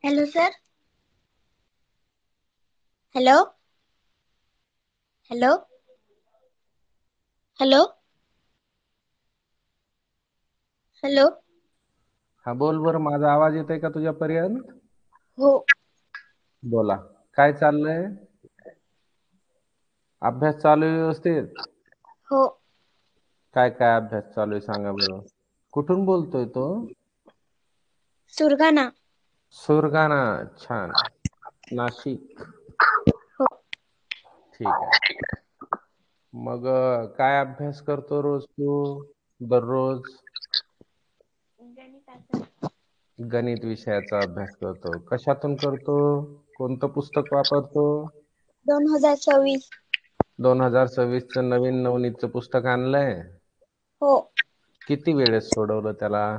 Hello sir. Hello. Hello. Hello. Hello. हा बोल बर. माझा आवाज येतोय का तुझ्यापर्यंत? हो. बोला. काय चाललंय? अभ्यास चालू आहे व्यवस्थित? हो. काय काय अभ्यास चालू आहे सांगा बरं. कुठून बोलतोय तो? सुरगाणा. सुरगाणा. छान. नाशिक. हो. ठीक आहे. मग काय अभ्यास करतो रोज तू? दररोज गणिताचा. गणित विषयाचा अभ्यास करतो. कशातून करतो? कोणतं पुस्तक वापरतो? 2026. 2026च नवीन नवनीतचं पुस्तक आणलंय? हो. किती वेळेस सोडवलं त्याला?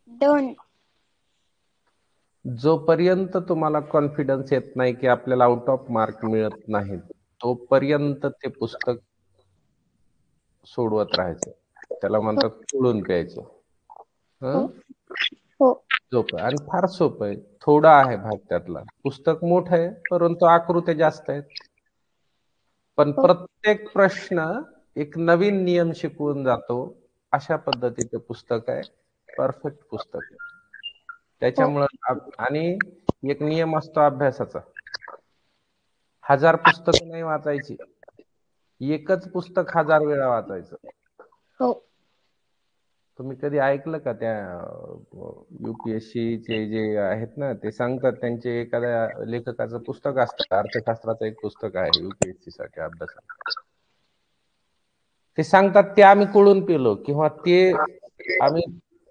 2. जोपर्यंत तुम्हाला कॉन्फिडन्स येत नाही की आपल्याला आउट ऑफ मार्क मिळत नाहीत, तोपर्यंत ते पुस्तक सोडवत राहायचं. त्याला हो. म्हणतात पिळून प्यायचं. हो. हं? हो. सोपं आहे आणि फार सोपं आहे. थोडा आहे भाग त्यातला. पुस्तक मोठं आहे, परंतु आकृत्या जास्त आहेत. पण हो. प्रत्येक प्रश्न एक नवीन नियम शिकवून जातो. अशा पद्धतीचं पुस्तक आहे. परफेक्ट पुस्तक आहे. हो. त्याच्यामुळं आणि एक नियम असतो अभ्यासाचा. 1000 पुस्तकं नाही वाचायची. एकच पुस्तक 1000 वेळा वाचायचं. हो. तुम्ही कधी ऐकलं का त्या UPSCचे जे आहेत ना, ते सांगतात त्यांचे एखाद्या लेखकाचं पुस्तक असतं. अर्थशास्त्राचं एक पुस्तक आहे UPSC साठी अभ्यासाचं. ते सांगतात ते आम्ही कुळून पिलो किंवा ते आम्ही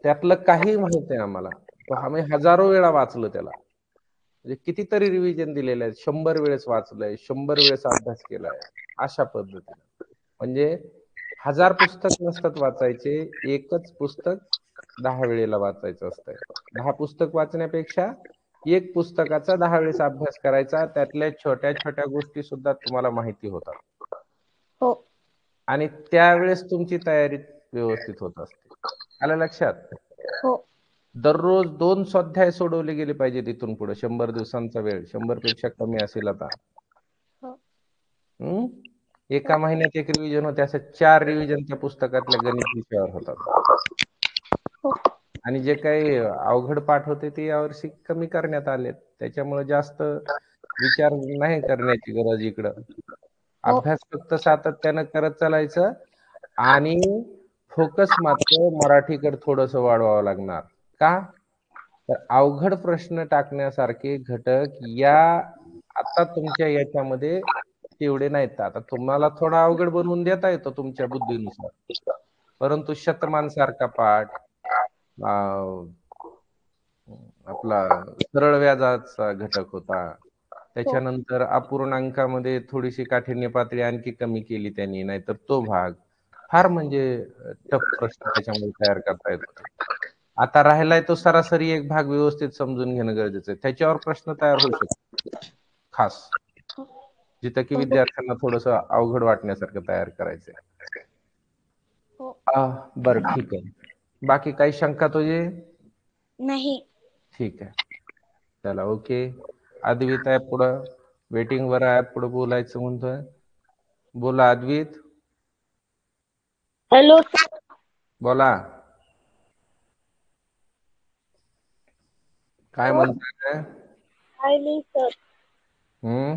त्यातलं काही माहित आहे आम्हाला. तो आम्ही हजारो वेळा वाचलं त्याला. म्हणजे कितीतरी रिव्हिजन दिलेले आहेत. 100 वेळेस वाचलंय, 100 वेळेस अभ्यास केलाय. अशा पद्धतीनं. म्हणजे 1000 पुस्तक नसतात वाचायचे. एकच पुस्तक 10 वेळेला वाचायचं असतंय. 10 पुस्तक वाचण्यापेक्षा एक पुस्तकाचा 10 वेळेस अभ्यास करायचा. त्यातल्या छोट्या-छोट्या गोष्टी सुद्धा तुम्हाला माहिती होतात. हो. आणि त्यावेळेस तुमची तयारी व्यवस्थित होत असते. आलं लक्षात? हो. दररोज 2 स्वाध्याय सोडवले गेले पाहिजेत इथून पुढे. 100 दिवसांचा वेळ. 100 पेक्षा कमी असेल आता. हो. हं? एका महिन्यात एक रिव्हिजन होते. असं 4 रिव्हिजन त्या पुस्तकातल्या गणित विषयावर होतात. हो. आणि जे काही अवघड पाठ होते ते यावर्षी कमी करण्यात आलेत. त्याच्यामुळे जास्त विचार नाही करण्याची गरज इकडं. हो. अभ्यास फक्त सातत्यानं करत चालायचं आणि फोकस मात्र मराठीकडे थोडंसं वाढवावं लागणार. का? तर अवघड प्रश्न टाकण्यासारखे घटक या आता तुमच्या याच्यामध्ये तेवढे नाहीत. आता तुम्हाला थोडा अवघड बनवून देता येतो तुमच्या बुद्धीनुसार. परंतु शतमान सारखा पाठ, अ, आपला सरळ व्याजाचा घटक होता. हो. त्याच्यानंतर अपूर्णांकामध्ये थोडीशी काठिण्य पातळी आणखी कमी केली त्यांनी, नाहीतर तो भाग. फार म्हणजे टफ प्रश्न त्याच्यामध्ये तयार करता येत होते. आता राहिलाय तो सरासरी एक भाग व्यवस्थित समजून घेणं गरजेचं आहे. त्याच्यावर प्रश्न तयार होऊ शकतो खास. जिथं की हो. विद्यार्थ्यांना थोडंसं अवघड वाटण्यासारखं तयार करायचंय. हो. बरं ठीक आहे. बाकी काही शंका तुझी? नाही. ठीक आहे. चला ओके. अद्वित आहे पुढं. वेटिंग वर आहे. पुढं बोलायचं म्हणतोय. बोला अद्वित. हॅलो. बोला. काय हो. म्हणताय? काय नाही सर. हम्म.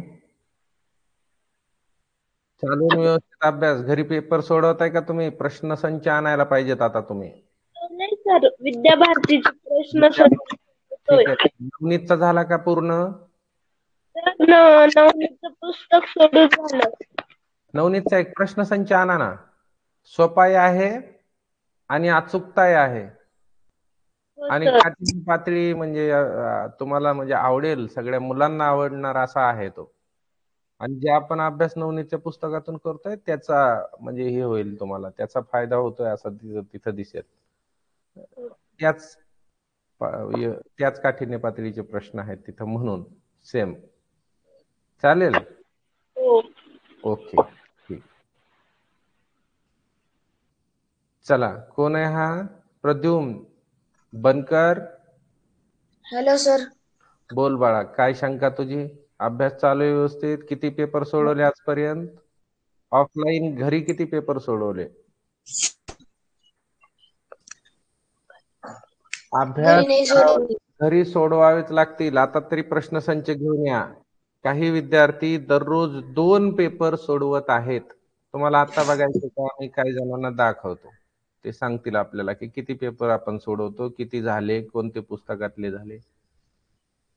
चालून व्यवस्थित अभ्यास. घरी पेपर सोडवताय का तुम्ही? प्रश्न संच आणायला पाहिजेत आता तुम्ही. नाही सर, विद्याभारतीचे प्रश्न विद्या सोडवतोय. ठीक आहे. नवनीतचा झाला का पूर्ण? नवनीतचं पुस्तक सोडून झालं. नवनीतचा एक प्रश्न संच आणा ना. सोपाही आहे आणि अचूकताही आहे. हो आणि सर. काठिण्य पातळी म्हणजे तुम्हाला म्हणजे आवडेल, सगळ्या मुलांना आवडणार असा आहे तो. आणि जे आपण अभ्यास नवनीतच्या पुस्तकातून करतोय त्याचा म्हणजे हे होईल तुम्हाला, त्याचा फायदा होतोय असं तिथं तिथं दिसेल. त्याच त्याच काठिण्य पातळीचे प्रश्न आहेत तिथं म्हणून सेम. चालेल. हो. ओके ठीक. चला कोण आहे हा? प्रद्युम्न. बनकर, हॅलो सर. बोल बाळा, काय शंका तुझी? अभ्यास चालू आहे व्यवस्थित? किती पेपर सोडवले आजपर्यंत? ऑफलाईन घरी किती पेपर सोडवले? अभ्यास घरी नाही सोडवले. घरी सोडवावेच लागतील. आता तरी प्रश्नसंच घेऊन या. काही विद्यार्थी दररोज 2 पेपर सोडवत आहेत. तुम्हाला आता बघायचं का? मी काही जणांना दाखवतो. ते सांगतील आपल्याला की किती पेपर आपण सोडवतो, किती झाले, कोणते पुस्तकातले झाले.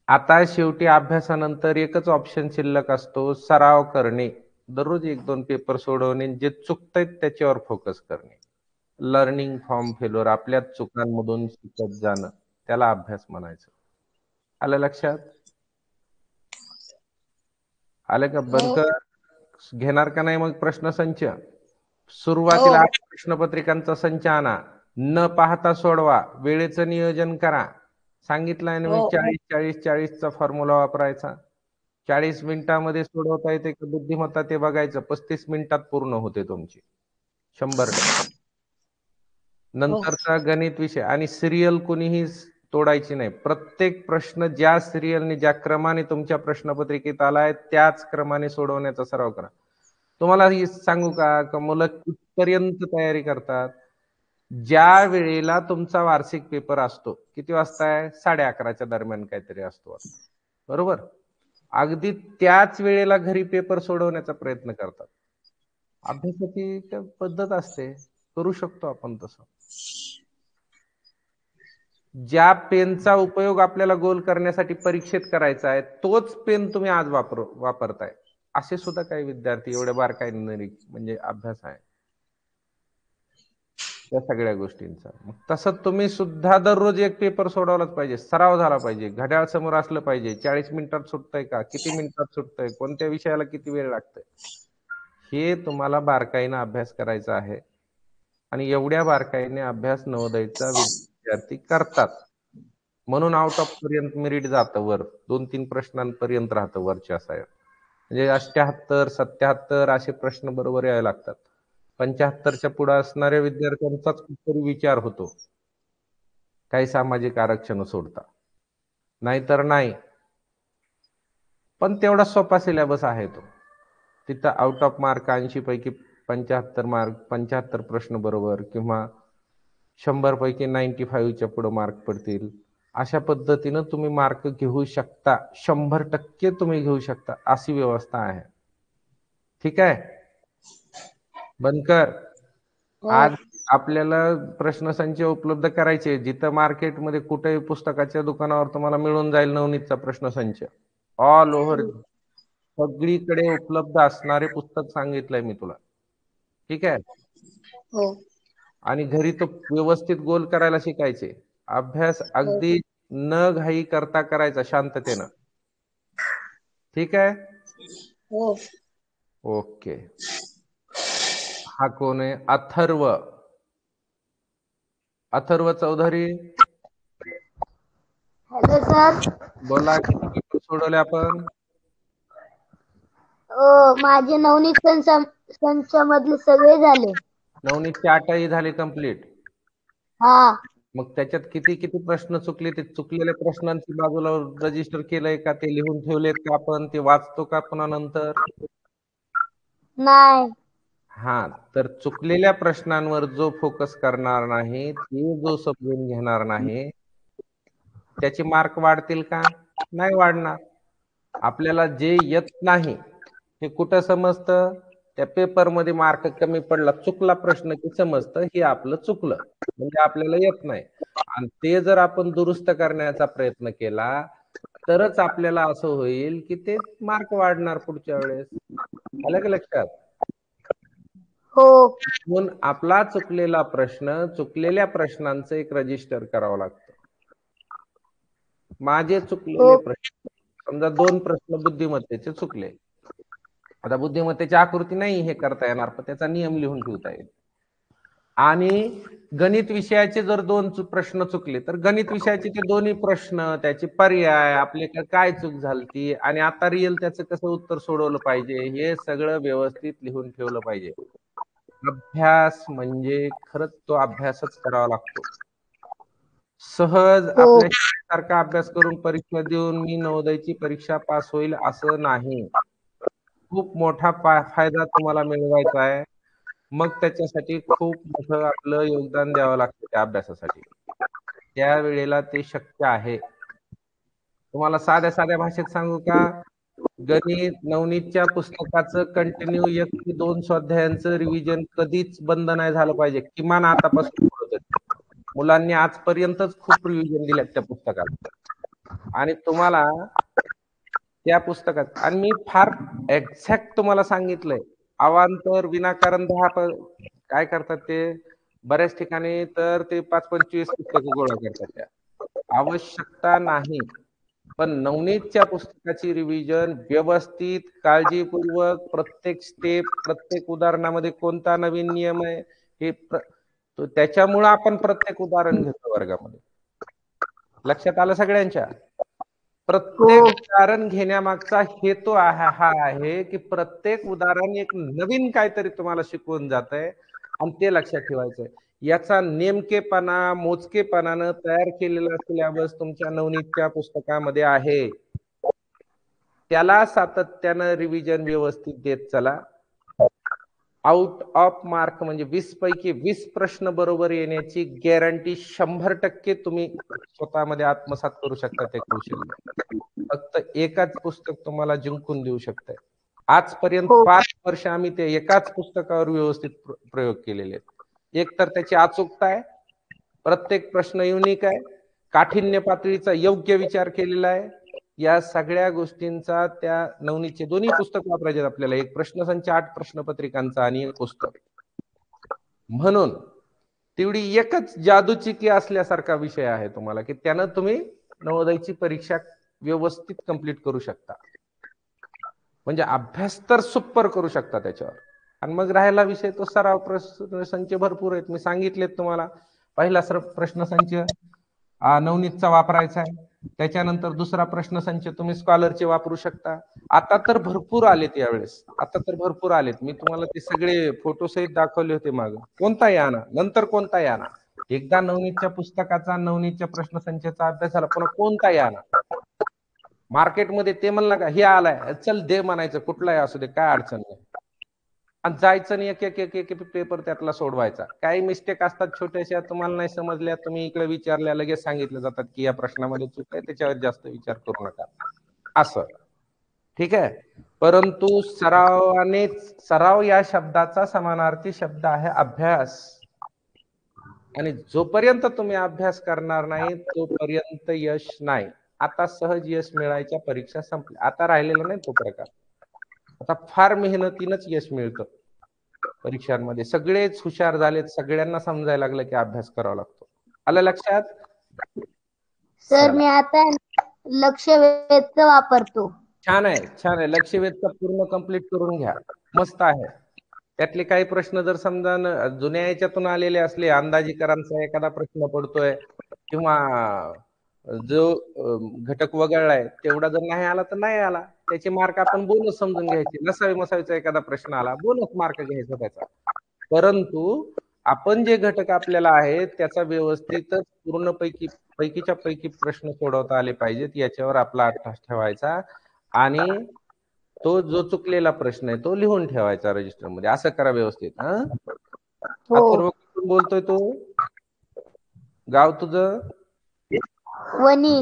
आता शेवटी अभ्यासानंतर एकच ऑप्शन शिल्लक असतो, सराव करणे. दररोज 1-2 पेपर सोडवणे, जे चुकतायत त्याच्यावर फोकस करणे. लर्निंग फ्रॉम फेल्युअर, आपल्या चुकांमधून शिकत जाणं, त्याला अभ्यास म्हणायचं. आलं लक्षात? आलं का? बनकर घेणार का नाही मग प्रश्नसंच? सुरुवातीला प्रश्नपत्रिकांचा संच आणा, न पाहता सोडवा, वेळेचं नियोजन करा. सांगितलंय ना मी, 40-40-40चा फॉर्म्युला वापरायचा. 40 मिनिटामध्ये सोडवता येते का बुद्धिमत्ता ते बघायचं. 35 मिनिटात पूर्ण होते तुमची, 100%. नंतरचा गणित विषय आणि सिरियल कुणीही तोडायची नाही. प्रत्येक प्रश्न ज्या सिरियलने, ज्या क्रमाने तुमच्या प्रश्नपत्रिकेत आलाय त्याच क्रमाने सोडवण्याचा सराव करा. तुम्हाला ही सांगू का मुलं कितपर्यंत तयारी करतात? ज्या वेळेला तुमचा वार्षिक पेपर असतो, किती वाजता आहे? 11:30च्या दरम्यान काहीतरी असतो, बरोबर? अगदी त्याच वेळेला घरी पेपर सोडवण्याचा प्रयत्न करतात. अभ्यासाची पद्धत असते, करू शकतो आपण तसं. ज्या पेनचा उपयोग आपल्याला गोल करण्यासाठी परीक्षेत करायचा आहे, तोच पेन तुम्ही आज वापरताय. असे सुद्धा काही विद्यार्थी एवढे बारकाईने म्हणजे अभ्यास आहे त्या सगळ्या गोष्टींचा. मग तसं तुम्ही सुद्धा दररोज एक पेपर सोडवलाच पाहिजे, सराव झाला पाहिजे, घड्याळ समोर असलं पाहिजे. 40 मिनिटात सुटतंय का, किती मिनिटात सुटतंय, कोणत्या विषयाला किती वेळ लागतोय, हे तुम्हाला बारकाईने अभ्यास करायचा आहे. आणि एवढ्या बारकाईने अभ्यास नवोदयचा विद्यार्थी करतात, म्हणून आउट ऑफ पर्यंत मेरिट जातं वर. 2-3 प्रश्नांपर्यंत राहतं वरच्या साईड. म्हणजे 78, 77 असे प्रश्न बरोबर यायला लागतात. 75च्या पुढे असणाऱ्या विद्यार्थ्यांचाच कुठतरी विचार होतो, काही सामाजिक आरक्षण सोडता, नाहीतर नाही. पण तेवढा सोपा सिलेबस आहे तो. तिथं आउट ऑफ मार्क 80 पैकी 75 मार्क, 75 प्रश्न बरोबर, किंवा 100 पैकी 95च्या पुढे मार्क पडतील. अशा पद्धतीनं तुम्ही मार्क घेऊ शकता, 100% तुम्ही घेऊ शकता, अशी व्यवस्था आहे. ठीक आहे बनकर? आज आपल्याला प्रश्नसंच उपलब्ध करायचे, जिथं मार्केटमध्ये कुठेही पुस्तकाच्या दुकानावर तुम्हाला मिळून जाईल नवनीतचा प्रश्नसंच. ऑल ओव्हर सगळीकडे उपलब्ध असणारे पुस्तक सांगितलंय मी तुला. ठीक आहे? आणि घरी तो व्यवस्थित गोल करायला शिकायचे. अभ्यास अगदी न घाई करता करायचा, शांततेनं. ठीक आहे? ओके. हा कोण आहे? अथर्व. Atharva Chaudhari, hello sir. बोला, किती पेपर सोडवले आपण? माझे नवनीत संचामधले सगळे झाले. नवनीतचे 8ही झाले कंप्लीट. हा. मग त्याच्यात किती किती प्रश्न चुकले? ते चुकलेल्या प्रश्नांची बाजूला रजिस्टर केलंय का? ते लिहून ठेवलेत का आपण? ते वाचतो का पुन्हा नंतर? नाही. हा, तर चुकलेल्या प्रश्नांवर जो फोकस करणार नाही, ते जो समजून घेणार नाही, त्याचे मार्क वाढतील का? नाही वाढणार. आपल्याला जे येत नाही हे कुठं समजतं? त्या पेपरमध्ये मार्क कमी पडला, चुकला प्रश्न की समजतं हे आपलं चुकलं, म्हणजे आपल्याला येत नाही. आणि ते जर आपण दुरुस्त करण्याचा प्रयत्न केला तरच आपल्याला असं होईल की ते मार्क वाढणार पुढच्या वेळेस. आलं का लक्षात? हो. म्हणून आपला चुकलेला प्रश्न, चुकलेल्या प्रश्नांचं एक रजिस्टर करावं लागतं. माझे चुकलेले प्रश्न, समजा 2 प्रश्न बुद्धिमत्तेचे चुकले. आता बुद्धिमत्तेची आकृती नाही हे करता येणार, पण त्याचा नियम लिहून ठेवता येईल. आणि गणित विषयाचे जर 2 प्रश्न चुकले, तर गणित विषयाचे ते दोन्ही प्रश्न, त्याचे पर्याय, आपले काय चूक झालती आणि आता रिअल त्याचं कसं उत्तर सोडवलं पाहिजे, हे सगळं व्यवस्थित लिहून ठेवलं पाहिजे. अभ्यास म्हणजे खरंच तो अभ्यासच करावा लागतो. सहज हो. आपल्या सारखा अभ्यास करून परीक्षा देऊन मी नवोदयची परीक्षा पास होईल असं नाही. खूप मोठा फायदा तुम्हाला मिळवायचा आहे. मग त्याच्यासाठी खूप मोठं आपलं योगदान द्यावं लागतं त्या अभ्यासासाठी. त्यावेळेला ते शक्य आहे. तुम्हाला साध्या साध्या भाषेत सांगू का? गणित नवनीतच्या पुस्तकाचं कंटिन्यू 1 ते 2 स्वाध्यायांचं रिव्हिजन कधीच बंद नाही झालं पाहिजे. किमान आतापासून सुरू तरी. मुलांनी आजपर्यंतच खूप रिव्हिजन दिल्यात त्या पुस्तकात. आणि तुम्हाला त्या पुस्तकात आणि मी फार एक्झॅक्ट तुम्हाला सांगितलंय. अवांतर विनाकारण काय करतात ते बऱ्याच ठिकाणी तर ते 5-25 पुस्तकं गोळा करतात त्या. आवश्यकता नाही. पण नवनीतच्या पुस्तकाची रिव्हिजन व्यवस्थित काळजीपूर्वक प्रत्येक स्टेप प्रत्येक उदाहरणामध्ये कोणता नवीन नियम आहे हे त्याच्यामुळं आपण प्रत्येक उदाहरण घेतो वर्गामध्ये. लक्षात आलं सगळ्यांच्या? प्रत्येक हो. उदाहरण घेण्यामागचा हेतू हा आहे की प्रत्येक उदाहरण एक नवीन काहीतरी तुम्हाला शिकवून जातंय आणि ते लक्षात ठेवायचंय. याचा नेमकेपणा मोजकेपणानं तयार केलेला सिलेबस तुमच्या नवनीतच्या पुस्तकामध्ये आहे. त्याला सातत्यानं रिव्हिजन व्यवस्थित देत चला. आउट ऑफ मार्क म्हणजे 20 पैकी 20 प्रश्न बरोबर येण्याची गॅरंटी 100% तुम्ही स्वतःमध्ये आत्मसात करू शकता ते कौशल्य. फक्त एकाच पुस्तक तुम्हाला जिंकून देऊ शकतंय. आजपर्यंत हो. 5 वर्ष आम्ही ते एकाच पुस्तकावर व्यवस्थित प्रयोग केलेले आहेत. एक तर त्याची अचूकता आहे, प्रत्येक प्रश्न युनिक आहे, काठिण्य पातळीचा योग्य विचार केलेला आहे. या सगळ्या गोष्टींचा त्या नवनीतचे दोन्ही पुस्तक वापरायचे आपल्याला. एक प्रश्नसंच 8 प्रश्नपत्रिकांचा आणि एक पुस्तक. म्हणून तेवढी एकच जादूचिकी असल्यासारखा विषय आहे तुम्हाला की त्यानं तुम्ही नवोदयची परीक्षा व्यवस्थित कंप्लीट करू शकता. म्हणजे अभ्यास तर सुपर करू शकता त्याच्यावर. आणि मग राहिला विषय तो सराव प्रश्नसंच भरपूर आहेत. मी सांगितलेत तुम्हाला. पहिला प्रश्नसंच नवनीतचा वापरायचा आहे. त्याच्यानंतर दुसरा प्रश्नसंच तुम्ही स्कॉलरचे वापरू शकता. आता तर भरपूर आलेत यावेळेस. आता तर भरपूर आलेत. मी तुम्हाला ते सगळे फोटो सहित दाखवले होते मागं. कोणताही आणा, नंतर कोणताही आणा. एकदा नवनीतच्या पुस्तकाचा नवनीतच्या प्रश्नसंचाचा अभ्यास झाला पुन्हा कोणताही आणा. मार्केटमध्ये ते म्हणलं का हे आलाय चल दे म्हणायचं कुठलाही असू दे काय अडचण नाही. आणि जायचं आणि एक एक एक एक पेपर त्यातला सोडवायचा. काही मिस्टेक असतात छोट्याशा तुम्हाला नाही समजल्या तुम्ही इकडे विचारल्या लगेच सांगितलं जातात की या प्रश्नामध्ये चूक आहे त्याच्यावर जास्त विचार करू नका असं. ठीक आहे. परंतु सराव या शब्दाचा समानार्थी शब्द आहे अभ्यास. आणि जोपर्यंत तुम्ही अभ्यास करणार नाही तोपर्यंत यश नाही. आता सहज यश मिळायच्या परीक्षा संपल्या. आता राहिलेला नाही तो प्रकार. आता फार मेहनतीनंच यश मिळतं परीक्षांमध्ये. सगळेच हुशार झालेत. सगळ्यांना समजायला लागलं की अभ्यास करावा लागतो. आलं लक्षात? सर चला. मी आता लक्ष वेधचं वापरतो. छान आहे, छान आहे. लक्षवेधचा पूर्ण कंप्लीट करून घ्या. मस्त आहे. त्यातले काही प्रश्न जर समजा जुन्या याच्यातून आलेले असले, अंदाजीकरांचा एखादा प्रश्न पडतोय किंवा जो घटक वगळलाय तेवढा जर नाही आला तर नाही आला. त्याचे मार्क आपण बोनस समजून घ्यायचे. नसावी मसावीचा एखादा प्रश्न आला, बोनस मार्क घ्यायचा त्याचा. परंतु आपण जे घटक आपल्याला आहेत त्याचा व्यवस्थितच पैकीच्या पैकी प्रश्न सोडवता आले पाहिजेत याच्यावर आपला अभ्यास ठेवायचा. आणि तो जो चुकलेला प्रश्न आहे तो लिहून ठेवायचा रजिस्टर मध्ये. असं करा व्यवस्थित. हो. अथर्व कुठून बोलतोय तू? गाव तुझं? वनी.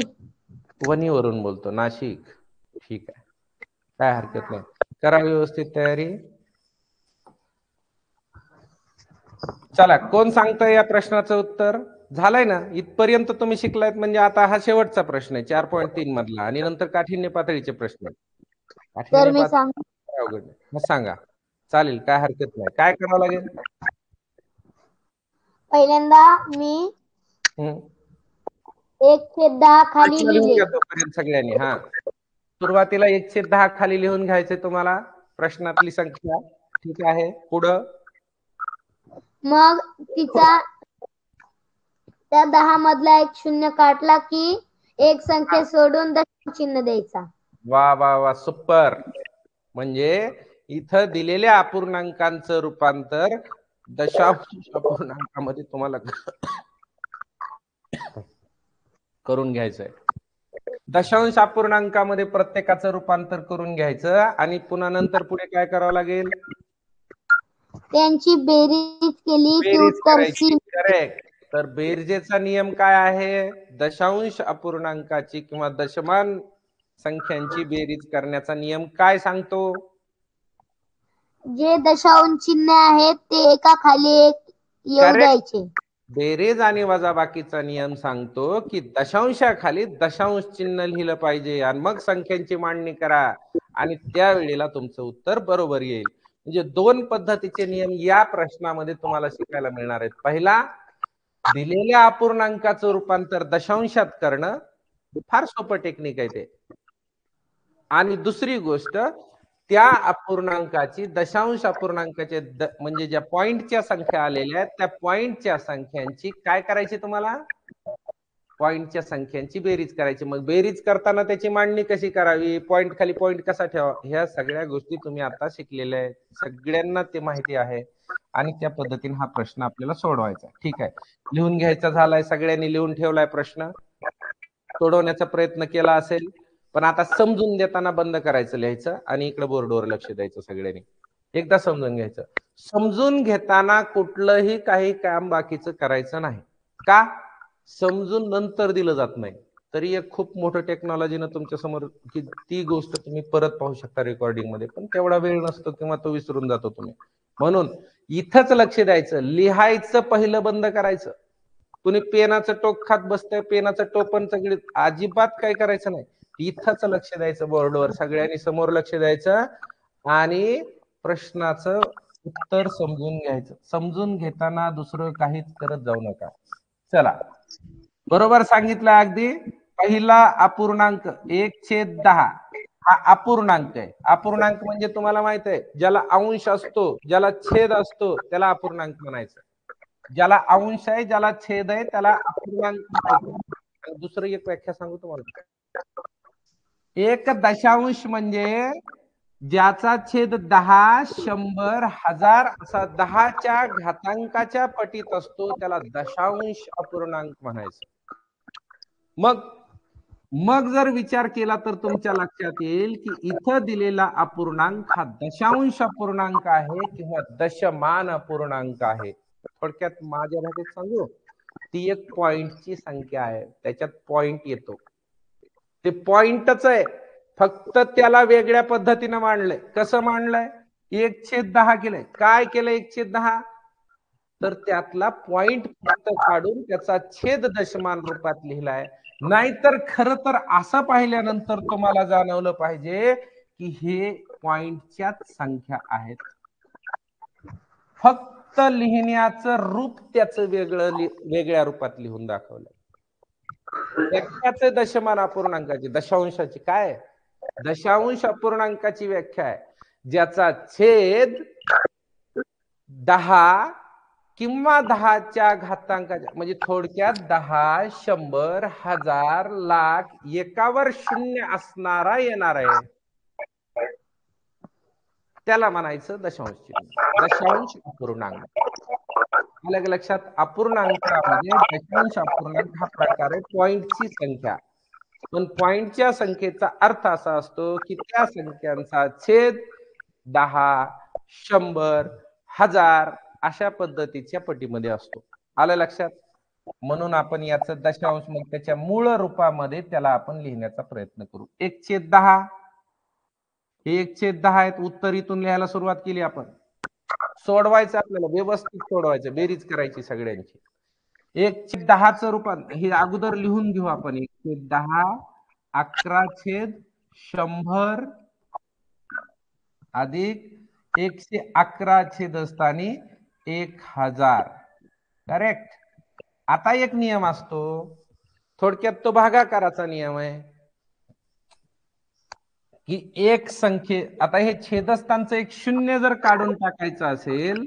वणीवरून बोलतो. नाशिक. ठीक आहे. काय हरकत नाही. करा व्यवस्थित तयारी. चला कोण सांगतंय या प्रश्नाचं उत्तर? झालंय ना? इथपर्यंत तुम्ही शिकलायत म्हणजे आता हा शेवटचा प्रश्न आहे 4.3 मधला आणि नंतर काठिण्य पातळीचे प्रश्न. सर काठिण्य मी सांग पातळी अवघड नाही. मग सांगा. चालेल काय हरकत नाही. काय करावं लागेल? पहिल्यांदा मी 1/10 खाली प्रश्न लिहून लिहिले. घ्या तोपर्यंत सगळ्यांनी. सुरुवातीला 1/10 खाली लिहून घ्यायचंय तुम्हाला प्रश्नातली संख्या. ठीक आहे. पुढं मग त्या 10 मधला एक शून्य काढला की एक संख्या सोडून दशमिक चिन्ह द्यायचा. वा वा वा सुपर. म्हणजे इथं दिलेल्या अपूर्णांकांचं रूपांतर दशांश अपूर्णांकामध्ये तुम्हाला करून घ्यायचंय. दशांश अपूर्णांकामध्ये प्रत्येकाचं रूपांतर करून घ्यायचं आणि पुन्हा नंतर पुढे काय करावं लागेल, त्यांची बेरीज केली की बेरीज उत्तर करायची. सी. करेक्ट. तर बेरजेचा नियम काय आहे, दशांश अपूर्णांकाची किंवा दशमान संख्यांची बेरीज करण्याचा नियम काय सांगतो, जे दशांश चिन्ह आहेत ते एका खाली एक येऊ करेक्ट. द्यायचे. बेरीज आणि वजाबाकीचा नियम सांगतो की दशांशाखाली दशांश चिन्ह लिहिलं पाहिजे आणि मग संख्यांची मांडणी करा आणि त्यावेळेला तुमचं उत्तर बरोबर येईल. म्हणजे दोन पद्धतीचे नियम या प्रश्नामध्ये तुम्हाला शिकायला मिळणार आहेत. पहिला, दिलेल्या अपूर्णांकाचं रूपांतर दशांशात करणं, फार सोपं टेक्निक आहे ते. आणि दुसरी गोष्ट, त्या अपूर्णांकाची दशांश अपूर्णांकाचे म्हणजे ज्या पॉइंटच्या संख्या आलेल्या आहेत त्या पॉइंटच्या संख्यांची काय करायची, तुम्हाला पॉइंटच्या संख्यांची बेरीज करायची. मग बेरीज करताना त्याची मांडणी कशी करावी, पॉइंट खाली पॉइंट कसा ठेवा, ह्या सगळ्या गोष्टी तुम्ही आता शिकलेल्या आहेत, सगळ्यांना ते माहिती आहे आणि त्या पद्धतीने हा प्रश्न आपल्याला सोडवायचा. ठीक आहे, लिहून घ्यायचा झालाय, सगळ्यांनी लिहून ठेवलाय, प्रश्न सोडवण्याचा प्रयत्न केला असेल, पण आता समजून देताना बंद करायचं लिहायचं आणि इकडे बोर्डवर लक्ष द्यायचं. सगळ्यांनी एकदा समजून घ्यायचं. समजून घेताना कुठलंही काही काम बाकीचं करायचं नाही. का, समजून नंतर दिलं जात नाही. तरी एक खूप मोठं टेक्नॉलॉजीनं तुमच्या समोर की ती गोष्ट तुम्ही परत पाहू शकता रेकॉर्डिंग मध्ये, पण तेवढा वेळ नसतो किंवा तो विसरून जातो तुम्ही. म्हणून इथंच लक्ष द्यायचं, लिहायचं पहिलं बंद करायचं. कुणी पेनाचं टोक खात बसतंय, पेनाचं टोपण सगळे अजिबात काय करायचं नाही, इथंच लक्ष द्यायचं बोर्डवर, सगळ्यांनी समोर लक्ष द्यायचं आणि प्रश्नाचं उत्तर समजून घ्यायचं. समजून घेताना दुसरं काहीच करत जाऊ नका. चला, बरोबर सांगितलं अगदी. पहिला अपूर्णांक 1/10 हा अपूर्णांक आहे. अपूर्णांक म्हणजे तुम्हाला माहित आहे, ज्याला अंश असतो, ज्याला छेद असतो त्याला अपूर्णांक म्हणायचं. ज्याला अंश आहे, ज्याला छेद आहे त्याला अपूर्णांक म्हणायचं. दुसरं एक व्याख्या सांगू तुम्हाला, एक दशांश म्हणजे ज्याचा छेद 10, 100, 1000 असा 10च्या घातांकाच्या पटीत असतो त्याला दशांश अपूर्णांक म्हणायचं. मग जर विचार केला तर तुमच्या लक्षात येईल की इथं दिलेला अपूर्णांक हा दशांश अपूर्णांक आहे किंवा दशमान अपूर्णांक आहे. थोडक्यात माझ्या भाषेत सांगू, ती एक पॉइंटची संख्या आहे, त्याच्यात पॉइंट येतो, ते पॉइंटच आहे, फक्त त्याला वेगळ्या पद्धतीने मांडलंय. कसं मांडलंय, 1/10 केलंय. काय केलंय 1/10, तर त्यातला पॉइंट फक्त काढून त्याचा छेद दशमान रूपात लिहिलाय. नाहीतर खरं तर असं पाहिल्यानंतर तुम्हाला जाणवलं पाहिजे की हे पॉइंटच्याच संख्या आहेत, फक्त लिहिण्याचं रूप त्याचं वेगळ्या रूपात लिहून दाखवलं. व्याख्याचे दशमान अपूर्णांकाची, दशांशाची काय, दशांश अपूर्णांकाची व्याख्या आहे ज्याचा छेद 10 किंवा 10च्या घातांकाच्या, म्हणजे थोडक्यात 10, 100, 1000, लाख एकावर शून्य असणारा येणार आहे, त्याला म्हणायचं दशांश चिन्ह, दशांश अपूर्णांक. अलग लक्षात, अपूर्णांकामध्ये दशांश अपूर्णांक हा प्रकार आहे पॉइंटची संख्या. पण पॉइंटच्या संख्येचा अर्थ असा असतो की त्या संख्यांचा छेद 10, 100, 1000 अशा पद्धतीच्या पटीमध्ये असतो. आलं लक्षात. म्हणून आपण याचं दशांश मग त्याच्या मूळ रूपामध्ये त्याला आपण लिहिण्याचा प्रयत्न करू. 1/10 हे 1/10 आहेत. उत्तर इथून लिहायला सुरुवात केली आपण. सोडवायचं आपल्याला, व्यवस्थित सोडवायचं, बेरीज करायची सगळ्यांची. 1/10चं रूपांतर हे अगोदर लिहून घेऊ आपण. 1/10 11/100 अधिक 111/स्थानी 1000. करेक्ट. आता एक नियम असतो, थोडक्यात तो भागाकाराचा नियम आहे की एक संख्ये, आता हे छेदस्थानचं एक शून्य जर काढून टाकायचं असेल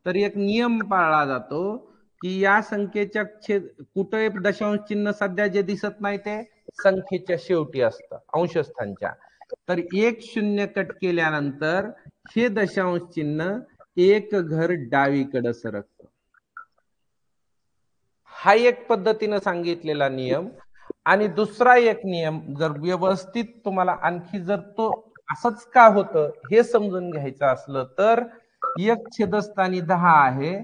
तर एक नियम पाळला जातो की या संख्येच्या छेद कुठे दशांश चिन्ह सध्या जे दिसत नाही ते संख्येच्या शेवटी असतं, अंशस्थानच्या. तर एक शून्य कट केल्यानंतर हे दशांश चिन्ह एक घर डावीकडे सरकतं. हा एक पद्धतीने सांगितलेला नियम. आणि दुसरा एक नियम जर व्यवस्थित तुम्हाला आणखी जर तो असंच का होतं हे समजून घ्यायचं असलं तर एक छेदस्थानी 10 आहे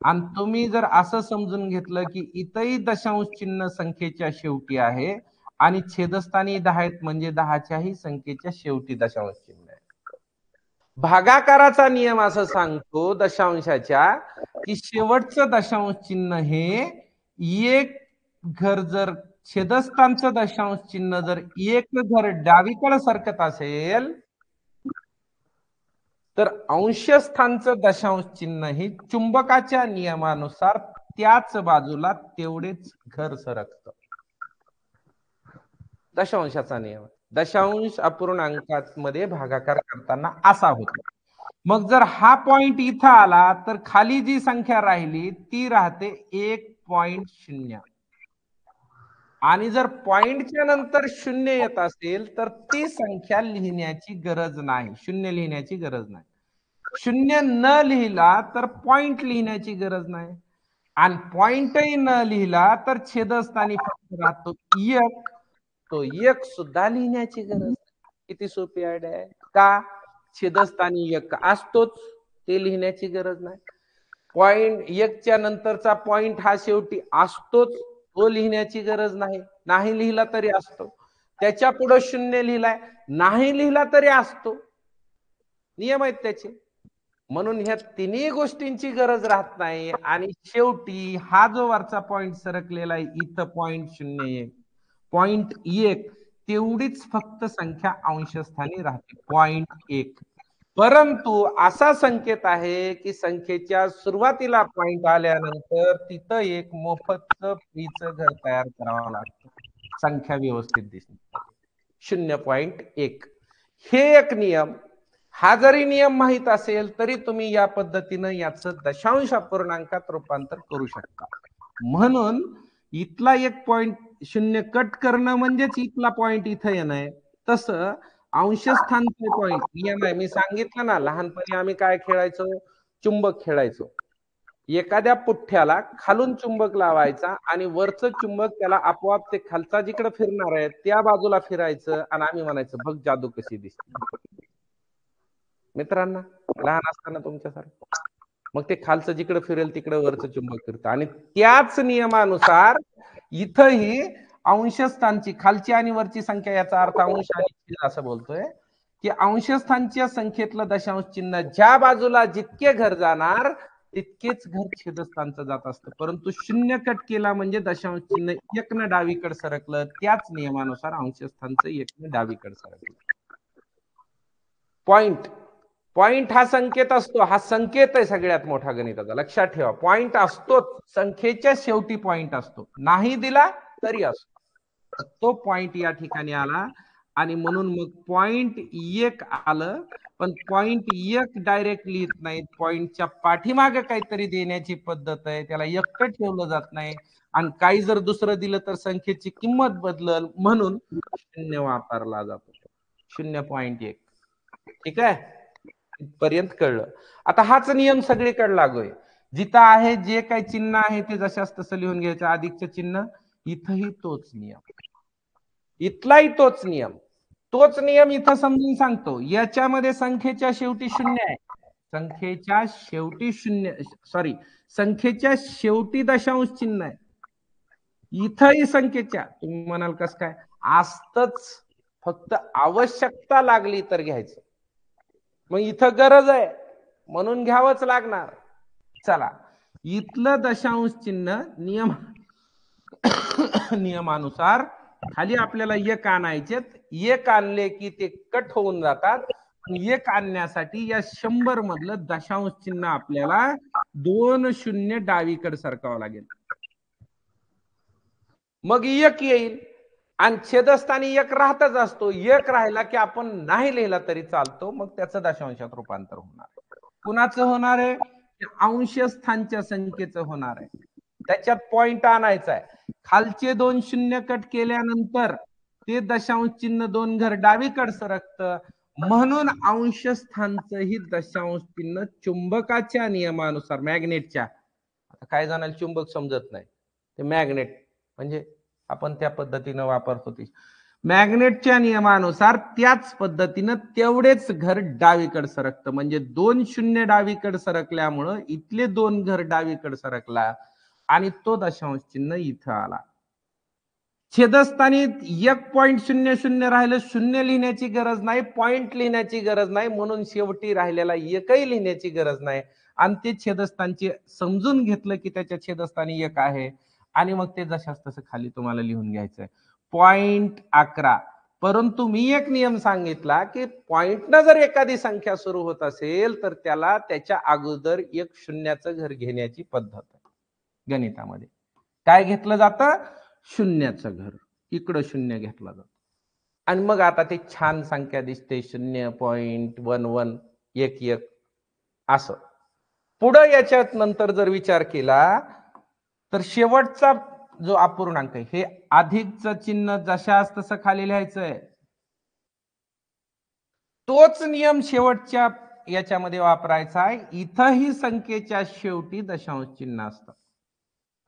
आणि तुम्ही जर असं समजून घेतलं की इथंही दशांश चिन्ह संख्येच्या शेवटी आहे आणि छेदस्थानी 10 आहेत म्हणजे 10च्याही संख्येच्या शेवटी दशांश चिन्ह आहे. भागाकाराचा नियम असं सांगतो दशांशाच्या की शेवटचं दशांश चिन्ह हे एक घर जर छेदस्थानचं दशांश चिन्ह जर एक घर डावीकडे सरकत असेल तर अंशस्थानचं दशांश चिन्ह ही चुंबकाच्या नियमानुसार त्याच बाजूला तेवढेच घर सरकतं. दशांशाचा नियम दशांश अपूर्णांकामध्ये भागाकार करताना असा होतो. मग जर हा पॉइंट इथं आला तर खाली जी संख्या राहिली ती राहते 1.0 आणि जर पॉइंटच्या नंतर 0 येत असेल तर ती संख्या लिहिण्याची गरज नाही, 0 लिहिण्याची गरज नाही. 0 न लिहिला तर पॉइंट लिहिण्याची गरज नाही आणि पॉइंटही न लिहिला तर छेदस्थानी फक्त राहतो 1, तो 1 सुद्धा लिहिण्याची गरज नाही. किती सोपी आयडिया आहे का? छेदस्थानी 1 असतोच, ते लिहिण्याची गरज नाही. पॉइंट 1च्या नंतरचा पॉइंट हा शेवटी असतोच, तो लिहिण्याची गरज नाही, नाही लिहिला तरी असतो. त्याच्या पुढे 0 लिहिलाय, नाही लिहिला तरी असतो. नियम आहेत त्याचे. म्हणून ह्या तिन्ही गोष्टींची गरज राहत नाही आणि शेवटी हा जो वरचा पॉइंट सरकलेला आहे इथं पॉइंट 01 पॉइंट 1 तेवढीच फक्त संख्या अंशस्थानी राहते 0.1. परंतु असा संकेत आहे की संख्येच्या सुरुवातीला पॉइंट आल्यानंतर तिथं एक मोफतचं फ्रीचं घर तयार करावं लागतं संख्या व्यवस्थित दिसण्यासाठी 0.1. हे एक नियम. हा जरी नियम माहित असेल तरी तुम्ही या पद्धतीनं याचं दशांश अपूर्णांकात रूपांतर करू शकता. म्हणून इथला एक पॉइंट 0 कट करणं म्हणजेच इथला पॉइंट इथं येणं आहे. तसं अंशस्थानचे पॉइंट नियम आहे. मी सांगितलं ना लहानपणी आम्ही काय खेळायचो, चुंबक खेळायचो. एखाद्या पुठ्ठ्याला खालून चुंबक लावायचा आणि वरचं चुंबक त्याला आपोआप ते खालचा जिकडे फिरणार आहे त्या बाजूला फिरायचं आणि आम्ही म्हणायचं बघ जादू कशी दिसते. मित्रांना लहान असताना तुमच्यासारखं मग ते खालचं जिकडे फिरेल तिकडे वरचं चुंबक फिरतं आणि त्याच नियमानुसार इथंही अंशस्थानची खालची आणि वरची संख्या याचा अर्थ अंश आणि छेद असं बोलतोय की अंशस्थानच्या संख्येतलं दशांश चिन्ह ज्या बाजूला जितके घर जाणार तितकेच घर छेदस्थानचं जात असतं. परंतु 0 कट केला म्हणजे दशांश चिन्ह 1 न डावीकडे सरकलं त्याच नियमानुसार अंशस्थानचं 1 न डावीकडे सरकलं. पॉइंट हा संकेत असतो, हा संकेत आहे सगळ्यात मोठा गणिताचा. लक्षात ठेवा पॉइंट असतोच, संख्येच्या शेवटी पॉइंट असतो, नाही दिला तरी असतो. तो पॉइंट या ठिकाणी आला आणि म्हणून मग पॉइंट 1 आलं. पण पॉइंट 1 डायरेक्ट लिहित नाहीत, पॉइंटच्या पाठीमागे काहीतरी देण्याची पद्धत आहे, त्याला एकटं ठेवलं जात नाही आणि काही जर दुसरं दिलं तर संख्येची किंमत बदलल म्हणून 0 वापरला जातो. 0.1. ठीक आहे, इथपर्यंत कळलं. आता हाच नियम सगळीकडे लागू आहे. जिथं आहे जे काही चिन्ह आहे ते जशाच तसं लिहून घ्यायचं, अधिकचं चिन्ह. इथंही तोच नियम, इथलाही तोच नियम इथं समजून सांगतो. याच्यामध्ये संख्येच्या शेवटी 0 आहे, संख्येच्या शेवटी 0 सॉरी संख्येच्या शेवटी दशांश चिन्ह आहे. इथंही संख्येच्या, तुम्ही म्हणाल कस काय, असतच, फक्त आवश्यकता लागली तर घ्यायचं. मग इथं गरज आहे म्हणून घ्यावंच लागणार. चला, इथलं दशांश चिन्ह नियमानुसार खाली आपल्याला 1 आणायचे. 1 आणले की ते कट होऊन जातात. 1 आणण्यासाठी या 100 मधलं दशांश चिन्ह आपल्याला 2 0 डावीकडे सरकावं लागेल. मग 1 येईल आणि छेदस्थानी 1 राहतच असतो. 1 राहिला की आपण नाही लिहिला तरी चालतो, मग त्याचं दशांशात रूपांतर होणार. कुणाचं होणार आहे? अंशस्थानच्या संख्येचं होणार आहे. त्याच्यात पॉइंट आणायचा आहे. खालचे 2 0 कट केल्यानंतर ते दशांश चिन्ह 2 घर डावीकडे सरकतं. म्हणून अंशस्थानचंही दशांश चिन्ह चुंबकाच्या नियमानुसार, मॅग्नेटच्या, आता काय जणांना चुंबक समजत नाही, ते मॅग्नेट म्हणजे आपण त्या पद्धतीनं वापरतो ती. मॅग्नेटच्या नियमानुसार त्याच पद्धतीनं तेवढेच घर डावीकडे सरकतं. म्हणजे 2 शून्य डावीकडे सरकल्यामुळं इथले 2 घर डावीकडे सरकला आणि तो दशांश चिन्ह इथं आला. छेदस्थानी 1.00 राहिलं, शून्य लिहिण्याची गरज नाही, पॉइंट लिहिण्याची गरज नाही, म्हणून शेवटी राहिलेला एकही लिहिण्याची गरज नाही. आणि ते छेदस्थानचे समजून घेतलं की त्याच्या छेदस्थानी 1 आहे आणि मग ते जशास तसं खाली तुम्हाला लिहून घ्यायचंय. 0.11. परंतु मी एक नियम सांगितला की पॉइंटनं जर एखादी संख्या सुरू होत असेल तर त्याला त्याच्या अगोदर एक शून्याचं घर घेण्याची पद्धत आहे गणितामध्ये. काय घेतलं जातं? शून्याचं घर. इकडं शून्य घेतलं जातं आणि मग आता ते छान संख्या दिसते 0.1111 असं. पुढं याच्यात नंतर जर विचार केला तर शेवटचा जो अपूर्णांक आहे हे अधिकचं चिन्ह जशास तसं खाली लिहायचंय. तोच नियम शेवटच्या याच्यामध्ये वापरायचा आहे. इथंही संख्येच्या शेवटी दशांश चिन्ह असतं,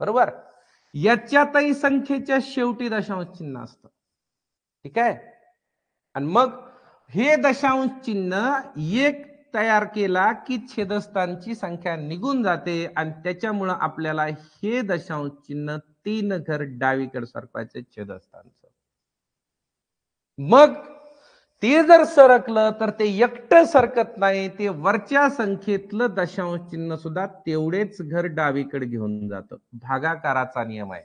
बरोबर. याच्यातही संख्येच्या शेवटी दशांश चिन्ह असतं, ठीक आहे. आणि मग हे दशांश चिन्ह 1 तयार केला की छेदस्थानची संख्या निघून जाते आणि त्याच्यामुळं आपल्याला हे दशांश चिन्ह 3 घर डावीकडे सरकवायचे छेदस्थानचं. मग ते जर सरकलं तर ते एकटं सरकत नाही, ते वरच्या संख्येतलं दशांश चिन्ह सुद्धा तेवढेच घर डावीकडे घेऊन जातं. भागाकाराचा नियम आहे.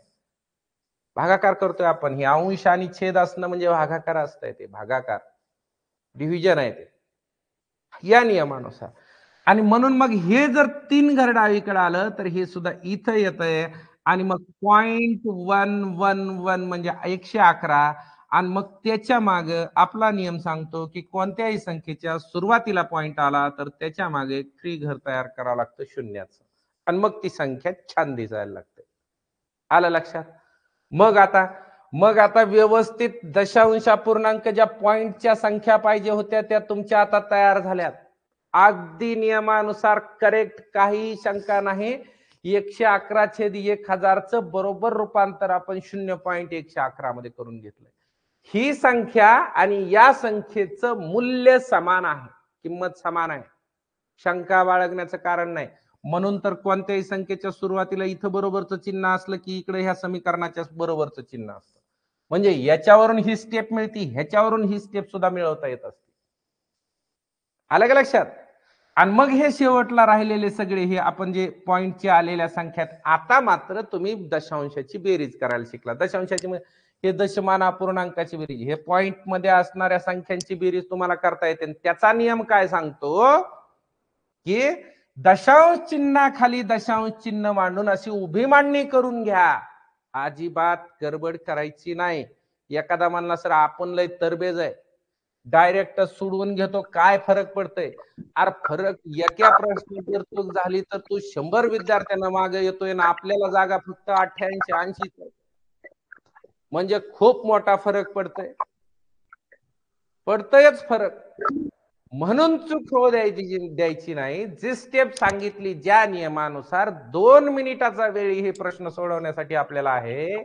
भागाकार करतोय आपण, हे अंश आणि छेद असणं म्हणजे भागाकार असतंय, ते भागाकार डिव्हिजन आहे ते या नियमानुसार. आणि म्हणून मग हे जर 3 घर डावीकडे आलं तर हे सुद्धा इथं येतंय आणि मग 0.111 म्हणजे 111. आणि मग त्याच्या मागे आपला नियम सांगतो की कोणत्याही संख्येच्या सुरुवातीला पॉइंट आला तर त्याच्या मागे फ्री घर तयार करावं लागतं शून्याचं आणि मग ती संख्या छान दिसायला लागते. आलं लक्षात? मग आता व्यवस्थित दशांश अपूर्णांक ज्या पॉइंटच्या संख्या पाहिजे होत्या त्या तुमच्या आता तयार झाल्यात. अगदी नियमानुसार करेक्ट, काही शंका नाही. 111/1000 बरोबर रूपांतर आपण 0.111 मध्ये करून घेतलंय. ही संख्या आणि या संख्येचं मूल्य समान आहे, किंमत समान आहे, शंका बाळगण्याचं कारण नाही. म्हणून तर कोणत्याही संख्येच्या सुरुवातीला इथं बरोबरचं चिन्ह असलं की इकडे ह्या समीकरणाच्या बरोबरचं चिन्ह असतं. म्हणजे याच्यावरून ही स्टेप मिळती, ह्याच्यावरून ही स्टेप सुद्धा मिळवता येत असते. आलं का लक्षात? आणि मग हे शेवटला राहिलेले सगळे हे आपण जे पॉइंटचे आलेल्या संख्यात, आता मात्र तुम्ही दशांशाची बेरीज करायला शिकला. दशांशाची हे दशमान अपूर्णांकाची बेरीज, हे पॉइंट मध्ये असणाऱ्या संख्यांची बेरीज तुम्हाला करता येते. त्याचा नियम काय सांगतो की दशांश चिन्हाखाली दशांश चिन्ह मांडून अशी उभी मांडणी करून घ्या. अजिबात गडबड करायची नाही. एखादा म्हणला सर आपण लय तरबेज आहे, डायरेक्ट सोडवून घेतो, काय फरक पडतंय? अरे फरक, एका प्रश्नात जर चूक झाली तर तू 100 विद्यार्थ्यांना मागे येतोय ना आपल्याला जागा फक्त 88-80. म्हणजे खूप मोठा फरक पडतोयच फरक. म्हणून चूक होऊ द्यायची नाही. जी स्टेप सांगितली ज्या नियमानुसार 2 मिनिटाचा वेळ हे प्रश्न सोडवण्यासाठी आपल्याला आहे,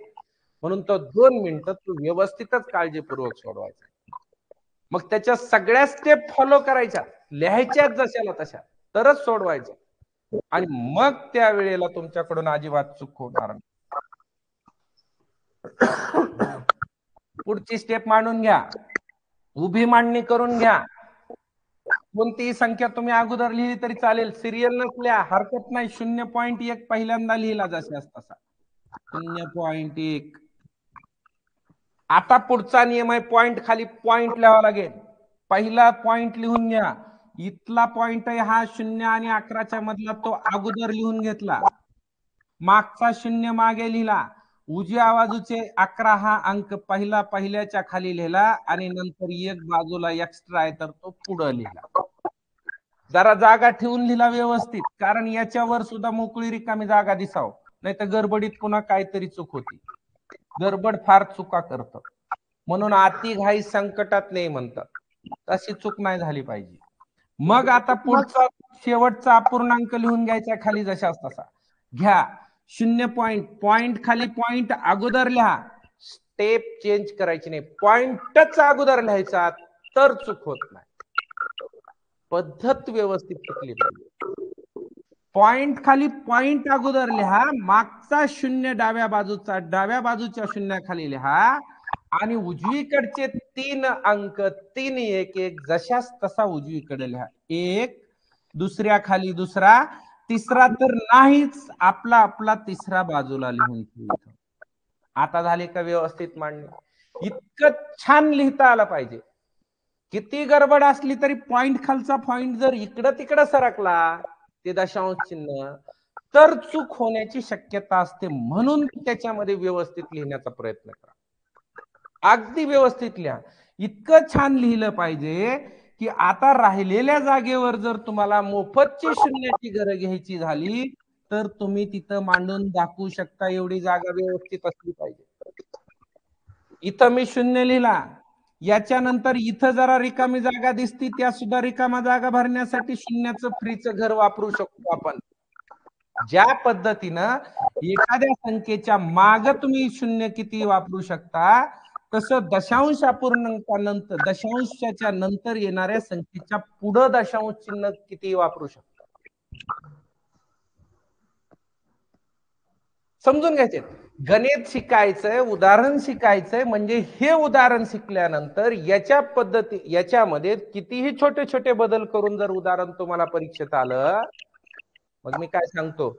म्हणून तो 2 मिनिटं तू व्यवस्थितच काळजीपूर्वक सोडवायचा. मग त्याच्या सगळ्या स्टेप फॉलो करायच्या, लिहायच्याच जशाला तशा, तरच सोडवायच्या. आणि मग त्या वेळेला तुमच्याकडून अजिबात चूक होणार नाही. पुढची स्टेप मांडून घ्या, उभी मांडणी करून घ्या. कोणतीही संख्या तुम्ही अगोदर लिहिली तरी चालेल, सिरियल नसल्या हरकत नाही. 0.1 पहिल्यांदा लिहिला जशास तसा 0.1. आता पुढचा नियम आहे, पॉइंट खाली पॉइंट लिहावा लागेल. पहिला पॉइंट लिहून घ्या. इथला पॉइंट आहे हा 0 आणि 11च्या मधला, तो अगोदर लिहून घेतला. मागचा 0 मागे लिहिला. उजव्या बाजूचे 11 हा अंक पहिल्याच्या खाली लिहिला आणि नंतर एक बाजूला एक्स्ट्रा आहे तर तो पुढे लिहिला. जरा जागा ठेवून लिहिला व्यवस्थित, कारण याच्यावर सुद्धा मोकळी रिकामी जागा दिसाव, नाही तर गडबडीत पुन्हा काहीतरी चूक होती. गडबड फार चुका करतं, म्हणून अति घाई संकटात नाही म्हणतात, तशी चूक नाही झाली पाहिजे. मग आता पुढचा शेवटचा अपूर्णांक लिहून घ्यायचा खाली जशास तसा घ्या. 0 पॉइंट खाली पॉइंट अगोदर लिहा. स्टेप चेंज करायची नाही, पॉइंटच अगोदर लिहायचा, तर चूक होत नाही. पद्धत व्यवस्थित शिकली पाहिजे. पॉइंट खाली पॉइंट अगोदर लिहा, मागचा शून्य डाव्या बाजूचा डाव्या बाजूच्या शून्याखाली लिहा आणि उजवीकडचे 3 अंक 3 1 1 जशास तसा उजवीकडे लिहा. एक दुसऱ्या खाली दुसरा, तिसरा तर नाहीच, आपला आपला तिसरा बाजूला लिहून ठेवतो. आता झाले का व्यवस्थित मांडणी? इतकं छान लिहिता आलं पाहिजे. किती गडबड असली तरी पॉइंट खालचा पॉइंट जर इकडं तिकडं सरकला, ते दशांश चिन्ह, तर चूक होण्याची शक्यता असते. म्हणून त्याच्यामध्ये व्यवस्थित लिहिण्याचा प्रयत्न करा. अगदी व्यवस्थित लिहा. इतकं छान लिहिलं पाहिजे की आता राहिलेल्या जागेवर जर तुम्हाला मोफतची शून्याची घर घ्यायची झाली तर तुम्ही तिथं मांडून दाखवू शकता. एवढी जागा व्यवस्थित असली पाहिजे. इथं मी शून्य लिहिला, याच्यानंतर इथं जरा रिकामी जागा दिसती, त्या सुद्धा रिकामा जागा भरण्यासाठी शून्याचं फ्रीचं घर वापरू शकतो आपण. ज्या पद्धतीनं एखाद्या संख्येच्या माग तुम्ही शून्य किती वापरू शकता, तसं दशांश अपूर्णांकानंतर दशांशाच्या नंतर येणाऱ्या संख्येच्या पुढं दशांश चिन्ह किती वापरू शकता. समजून घ्यायचे. गणित शिकायचंय, उदाहरण शिकायचंय, म्हणजे हे उदाहरण शिकल्यानंतर याच्या पद्धती याच्यामध्ये कितीही छोटे छोटे बदल करून जर उदाहरण तुम्हाला परीक्षेत आलं, मग मी काय सांगतो,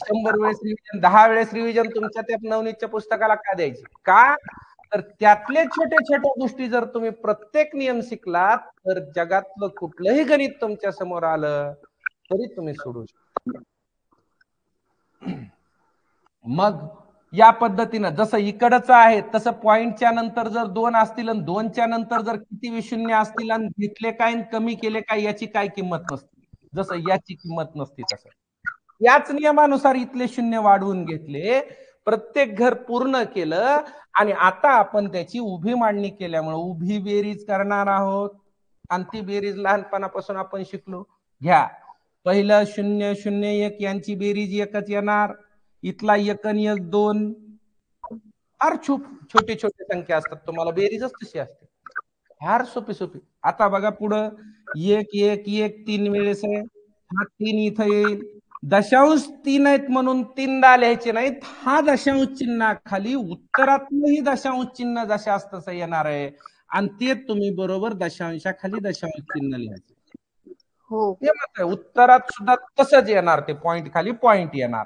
100 वेळेस रिव्हिजन, 10 वेळेस रिव्हिजन तुमच्या त्या नवनीतच्या पुस्तकाला का द्यायची? का तर त्यातले छोटे छोट्या गोष्टी जर तुम्ही प्रत्येक नियम शिकलात तर जगातलं कुठलंही गणित तुमच्या समोर आलं तरी तुम्ही सोडू शकता. मग या पद्धतीनं जसं इकडचं आहे तसं पॉइंटच्या नंतर जर 2 असतील आणि 2च्या नंतर जर किती शून्य असतील आणि घेतले काय कमी केले काय याची काय किंमत नसते, जसं याची किंमत नसते तसं याच नियमानुसार इथले शून्य वाढवून घेतले, प्रत्येक घर पूर्ण केलं आणि आता आपण त्याची उभी मांडणी केल्यामुळे उभी बेरीज करणार आहोत. आणि ती बेरीज लहानपणापासून आपण शिकलो. घ्या, पहिलं 0 0 1 यांची बेरीज एकच येणार, इथला 1 आणि 1 2. फार छोटी छोटी संख्या असतात, तुम्हाला बेरीजच तशी असते, फार सोपी सोपी. आता बघा पुढं 1 1 1 3 वेळेस आहे, हा 3 इथं येईल. दशांश 3 आहेत म्हणून 3दा लिहायचे नाहीत, हा दशांश चिन्हाखाली उत्तरातलंही दशांश चिन्ह जशास तसं येणार आहे आणि ते तुम्ही बरोबर दशांशाखाली दशांश चिन्ह लिहायचे. हो. ते मात्र उत्तरात सुद्धा तसंच येणार, ते पॉइंट खाली पॉइंट येणार.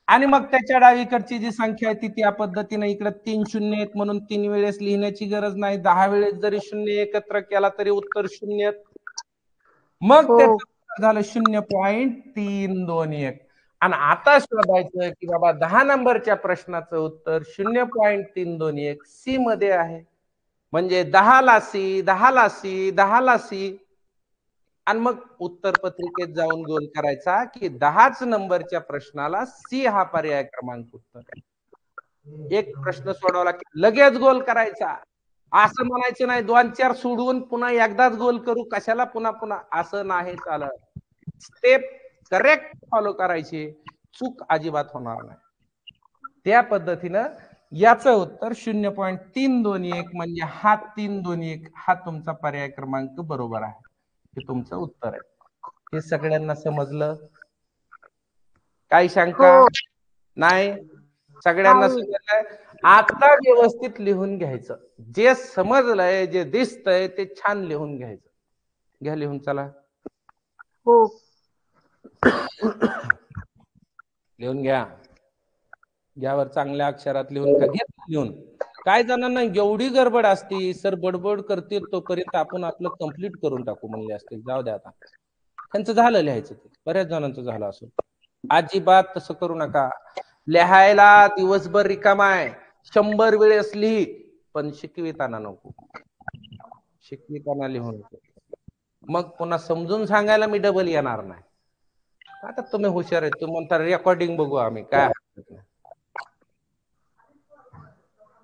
आणि मग त्याच्या डावीकडची जी संख्या आहे ती त्या पद्धतीने इकडे 3 शून्य आहेत म्हणून 3 वेळेस लिहिण्याची गरज नाही. 10 वेळेस जरी शून्य एकत्र केला तरी उत्तर 0. मग त्याचं झालं 0.321. आणि आता शोधायचं की बाबा 10 नंबरच्या प्रश्नाचं उत्तर 0.321 सी मध्ये आहे. म्हणजे 10 ला सी, 10 ला सी, 10 ला सी. आणि मग उत्तर पत्रिकेत जाऊन गोल करायचा की 10च नंबरच्या प्रश्नाला सी हा पर्याय क्रमांक उत्तर आहे. एक प्रश्न सोडवला की लगेच गोल करायचा. असं म्हणायचं नाही 2-4 सोडवून पुन्हा एकदाच गोल करू, कशाला पुन्हा पुन्हा, असं नाही चालत. स्टेप करेक्ट फॉलो करायची, चूक अजिबात होणार नाही. त्या पद्धतीनं याचं उत्तर 0.321 म्हणजे हा 321 हा तुमचा पर्याय क्रमांक बरोबर आहे. हे तुमचं उत्तर आहे. हे सगळ्यांना समजलं? काही शंका नाही? सगळ्यांना समजलंय? आता व्यवस्थित लिहून घ्यायचं. जे समजलंय, जे दिसतंय ते छान लिहून घ्यायचं. घ्या लिहून, चला. हो. लिहून घ्या. घ्यावर चांगल्या अक्षरात लिहून घ्या. लिहून. काय जणांना एवढी गडबड असती, सर बडबड करतील तोपर्यंत आपण आपलं कंप्लीट करून टाकू म्हणले असतील. जाऊ द्या, आता त्यांचं झालं लिहायचं, ते बऱ्याच जणांचं झालं असं. अजिबात तसं करू नका. लिहायला दिवसभर रिकामा आहे, 100 वेळेस लिही, पण शिकविताना नको. शिकविताना लिहू नको. मग पुन्हा समजून सांगायला मी डबल येणार नाही. आता तुम्ही हुशार आहेत, तुम्ही म्हणता रेकॉर्डिंग बघू आम्ही, काय हरकत नाही,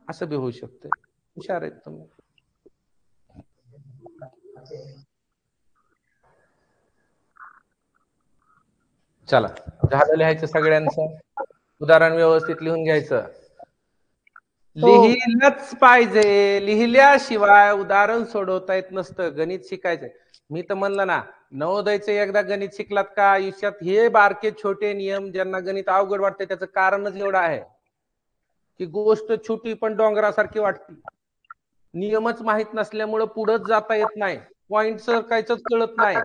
असं बी होऊ शकतं. हुशार आहेत तुम्ही. चला, झालं लिहायचं सगळ्यांचं. उदाहरण व्यवस्थित लिहून घ्यायचं. लिहिलंच पाहिजे. लिहिल्याशिवाय उदाहरण सोडवता येत नसतं. गणित शिकायचंय. मी तर म्हणलं ना, नवोदयचं एकदा गणित शिकलात का आयुष्यात हे बारके छोटे नियम ज्यांना गणित अवघड वाटते त्याचं कारणच एवढं आहे की गोष्ट छोटी पण डोंगरासारखी वाटते. नियमच माहित नसल्यामुळे पुढेच जाता येत नाही. पॉइंट सरकायचंच कळत नाही.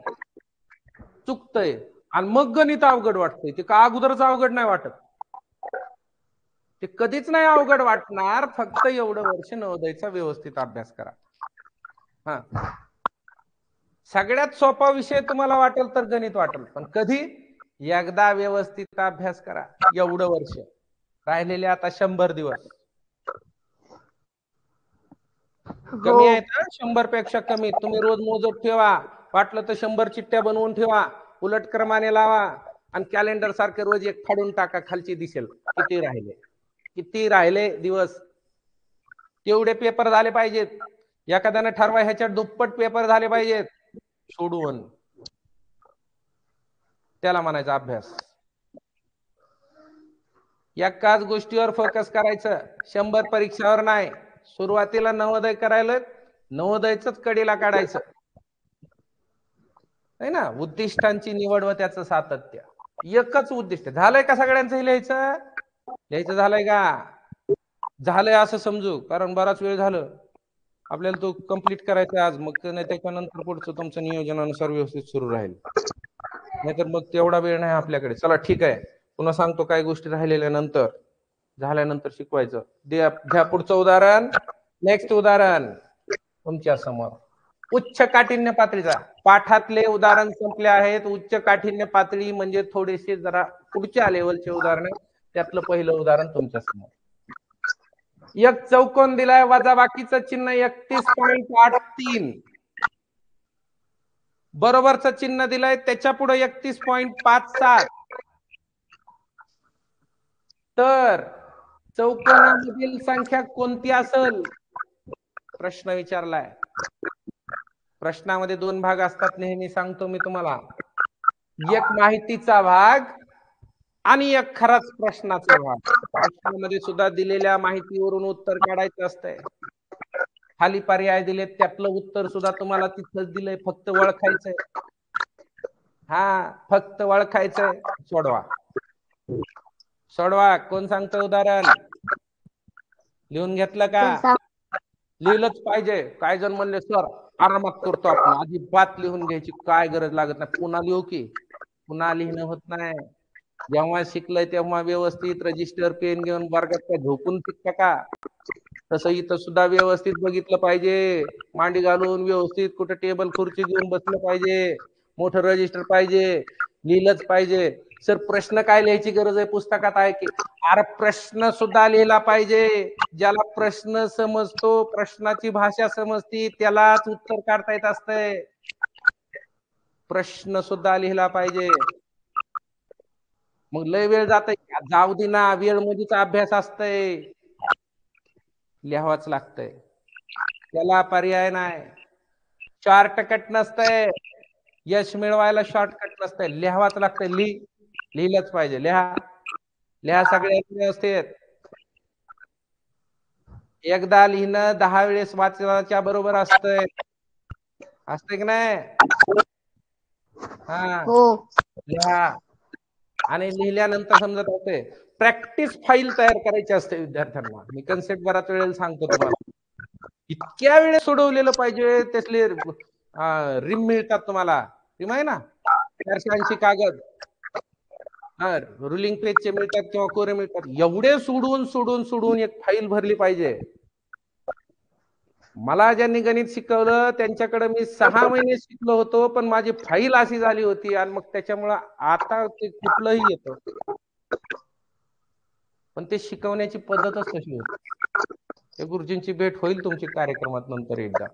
चुकतंय आणि मग गणित अवघड वाटतंय. ते का अगोदरच अवघड नाही वाटत. ते कधीच नाही अवघड वाटणार. फक्त एवढं वर्ष नवोदयचा व्यवस्थित अभ्यास करा. हा, सगळ्यात सोपा विषय तुम्हाला वाटेल तर गणित वाटेल, पण कधी एकदा व्यवस्थित अभ्यास करा. एवढं वर्ष राहिलेले आता 100 दिवस कमी आहेत. 100 पेक्षा कमी. तुम्ही रोज मोजत ठेवा. वाटलं तर 100 चिठ्ठ्या बनवून ठेवा. उलट क्रमाने लावा आणि कॅलेंडर सारखे रोज एक फाडून टाका. खालची दिसेल किती राहिले दिवस. तेवढे पेपर झाले पाहिजेत. एखाद्याने ठरवा ह्याच्या दुप्पट पेपर झाले पाहिजेत सोडून. त्याला म्हणायचा अभ्यास. एकाच गोष्टीवर फोकस करायचं. 100 परीक्षावर नाही. सुरुवातीला नवोदय करायला नवोदयच कडेला काढायचं आहे ना. उद्दिष्टांची निवड व त्याचं सातत्य. एकच उद्दिष्ट झालंय का सगळ्यांचं लिहायचं झालंय का? झालंय असं समजू, कारण बराच वेळ झालं आपल्याला तो कंप्लीट करायचा आज. मग नाही त्याच्यानंतर पुढचं तुमचं नियोजनानुसार व्यवस्थित सुरू राहील. नाहीतर मग तेवढा वेळ नाही आपल्याकडे. चला ठीक आहे, पुन्हा सांगतो काही गोष्टी राहिलेल्या नंतर झाल्यानंतर शिकवायचं. घ्या पुढचं उदाहरण. नेक्स्ट उदाहरण तुमच्या समोर उच्च काठिण्य पातळीचा. पाठातले उदाहरण संपले आहेत. उच्च काठिण्य पातळी म्हणजे थोडेसे जरा पुढच्या लेवलचे उदाहरण. त्यातलं पहिलं उदाहरण तुमच्या समोर. एक चौकोन दिलाय, वजाबाकीचं चिन्ह 31.83. बरोबरचं चिन्ह दिलंय, त्याच्या पुढे 31.57. तर चौकोनामधील संख्या कोणती असेल प्रश्न विचारलाय. प्रश्नामध्ये 2 भाग असतात नेहमी, सांगतो मी तुम्हाला. एक माहितीचा भाग आणि एक खराच प्रश्नाचा भाग. प्रश्नामध्ये सुद्धा दिलेल्या माहितीवरून उत्तर काढायचं असतंय. खाली पर्याय दिलेत, त्यातलं उत्तर सुद्धा तुम्हाला तिथंच दिलंय, फक्त ओळखायचंय. फक्त ओळखायचंय. सोडवा. कोण सांगतं उदाहरण? लिहून घेतलं का? लिहिलंच पाहिजे. काय जण म्हणले सर आरामात करतो आपण, अजिबात लिहून घ्यायची काय गरज लागत नाही. पुन्हा लिहू की? पुन्हा लिहिणं होत नाही. जेव्हा शिकलंय तेव्हा व्यवस्थित रजिस्टर पेन घेऊन वर्गात काय झोपून शिकता का? तसं इथं सुद्धा व्यवस्थित बघितलं पाहिजे. मांडी घालून व्यवस्थित कुठे टेबल खुर्ची घेऊन बसलं पाहिजे. मोठं रजिस्टर पाहिजे. लिहिलंच पाहिजे. सर प्रश्न काय लिहायची गरज आहे? पुस्तकात आहे की? अरे प्रश्न सुद्धा लिहिला पाहिजे. ज्याला प्रश्न समजतो, प्रश्नाची भाषा समजती, त्यालाच उत्तर काढता येत असतंय. प्रश्न सुद्धा लिहिला पाहिजे. मग लय वेळ जातंय, जाऊ दे ना. वेळ मध्येच अभ्यास असतंय. लिहावंच लागतंय. त्याला पर्याय नाही. शॉर्टकट नसतंय. यश मिळवायला शॉर्टकट नसतंय. लिहावंच लागतंय. लिहिलंच पाहिजे. लिहा सगळ्यात व्यवस्थित. एकदा लिहिणं 10 वेळेस वाचनाच्या बरोबर असतंय की नाही? लिहा. आणि लिहिल्यानंतर समजत होते. प्रॅक्टिस फाईल तयार करायची असते विद्यार्थ्यांना. मी कन्सेप्ट बराच वेळेला सांगतो तुम्हाला. इतक्या वेळेस सोडवलेलं पाहिजे. त्यातले रिम मिळतात तुम्हाला. रिम आहे ना, 480 कागद. रुलिंग पेजचे मिळतात किंवा कोरे मिळतात. एवढे सोडून एक फाईल भरली पाहिजे. मला ज्यांनी गणित शिकवलं त्यांच्याकडे मी 6 महिने शिकलो होतो, पण माझी फाईल अशी झाली होती. आणि मग त्याच्यामुळं आता ते कुठलंही येतं, पण ते शिकवण्याची पद्धतच तशी होती. त्या गुरुजींची भेट होईल तुमची कार्यक्रमात नंतर एकदा.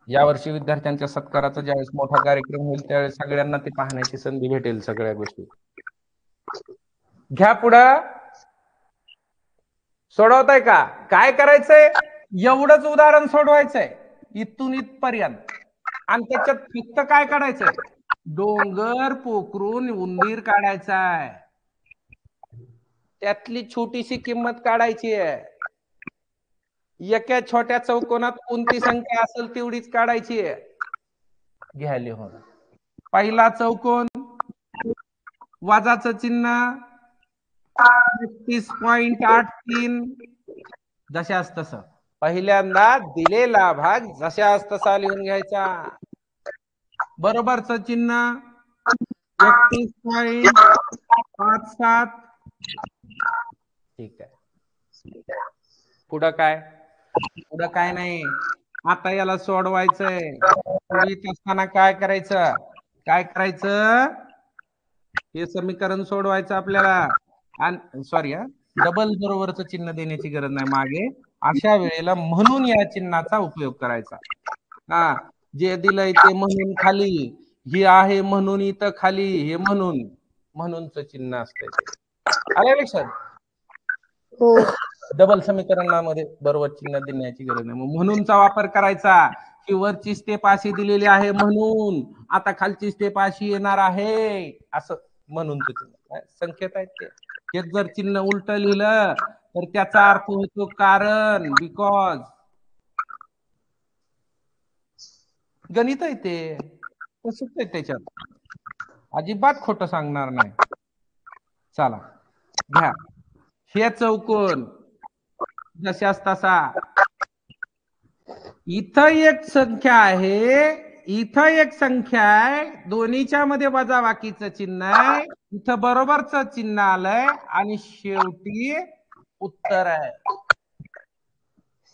यावर्षी विद्यार्थ्यांच्या सत्काराचा ज्यावेळेस मोठा कार्यक्रम होईल त्यावेळेस सगळ्यांना ते पाहण्याची संधी भेटेल. सगळ्या गोष्टी घ्या पुढं. सोडवताय का? काय करायचंय? एवढंच उदाहरण सोडवायचंय इथून इथपर्यंत. आणि त्याच्यात फक्त काय काढायचंय? डोंगर पोखरून उंदीर काढायचाय. त्यातली छोटीशी किंमत काढायची आहे. एका छोट्या चौकोनात कोणती संख्या असेल तेवढीच काढायची आहे. घ्या लिहून. पहिला चौकोन, वजाचं चिन्ह 31.83, जशास तसं. पहिल्यांदा दिलेला भाग जशास तसा लिहून घ्यायचा. बरोबरचं चिन्ह 31.57. ठीक आहे. पुढं काय नाही. आता याला सोडवायचंय. सोडवीत असताना काय करायचं? हे समीकरण सोडवायचं आपल्याला. आणि सॉरी डबल बरोबरचं चिन्ह देण्याची गरज नाही मागे. अशा वेळेला म्हणून या चिन्हाचा उपयोग करायचा. जे दिलंय ते म्हणून खाली, हे आहे म्हणून इथं खाली, हे म्हणूनच चिन्ह असतंय ते. आलं लक्षात? हो. डबल समीकरणामध्ये बरोबर चिन्ह देण्याची गरज नाही. म्हणूनचा वापर करायचा. की वरची स्टेप अशी दिलेली आहे म्हणून, आता खालची स्टेप अशी येणार आहे, असं म्हणूनच चिन्ह. संकेत आहेत ते. हे जर चिन्ह उलट लिहिलं तर त्याचा अर्थ होतो कारण, बिकॉज. गणित आहे ते, तसंच आहे त्याच्यात. अजिबात खोटं सांगणार नाही. चला घ्या. हे चौकोन जशास तसा. इथं एक संख्या आहे, दोन्हीच्या मध्ये वजाबाकीचं चिन्ह आहे, इथं बरोबरचं चिन्ह आलंय आणि शेवटी उत्तर आहे.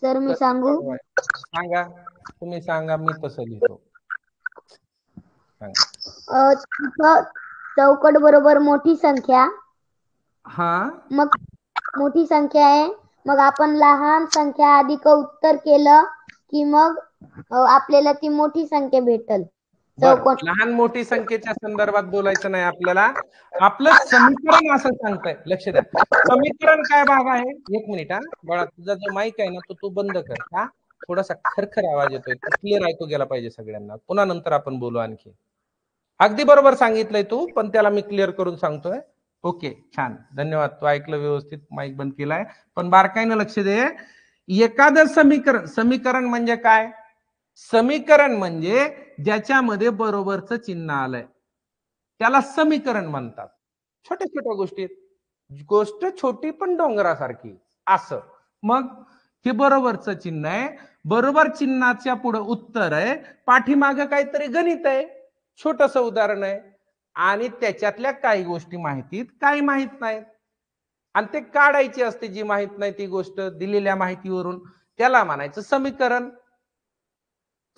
सर मी सांगू? सांगा. तुम्ही सांगा, मी तसं लिहितो. चौकट बरोबर मोठी संख्या. मग मोठी संख्या आहे, मग आपण लहान संख्या अधिक उत्तर केलं की मग आपल्याला ती मोठी संख्या भेटल. लहान मोठी संख्येच्या संदर्भात बोलायचं नाही आपल्याला. आपलं समीकरण असं सांगतंय. लक्ष द्या. समीकरण काय भाग आहे? एक मिनिट बाळा, तुझा जो माईक आहे ना तो बंद कर. थोडासा खरखर आवाज येतोय. क्लिअर ऐकू गेला पाहिजे सगळ्यांना. पुन्हा नंतर आपण बोलू आणखी. अगदी बरोबर सांगितलंय तू, पण त्याला मी क्लिअर करून सांगतोय. ओके, छान, धन्यवाद. तू ऐकलं व्यवस्थित. माईक बंद केलाय. पण बारकाईनं लक्ष दे. एखादं समीकरण म्हणजे काय? समीकरण म्हणजे ज्याच्यामध्ये बरोबरचं चिन्ह आलंय त्याला समीकरण म्हणतात. छोट्या छोट्या गोष्टीत, गोष्ट छोटी पण डोंगरासारखी असं. मग हे बरोबरचं चिन्ह आहे, बरोबर चिन्हाच्या पुढे उत्तर आहे, पाठीमागे काहीतरी गणित आहे, छोटस उदाहरण आहे, आणि त्याच्यातल्या काही गोष्टी माहितीत, काही माहित नाहीत, आणि ते काढायची असते. जी माहित नाही ती गोष्ट दिलेल्या माहितीवरून, त्याला म्हणायचं समीकरण.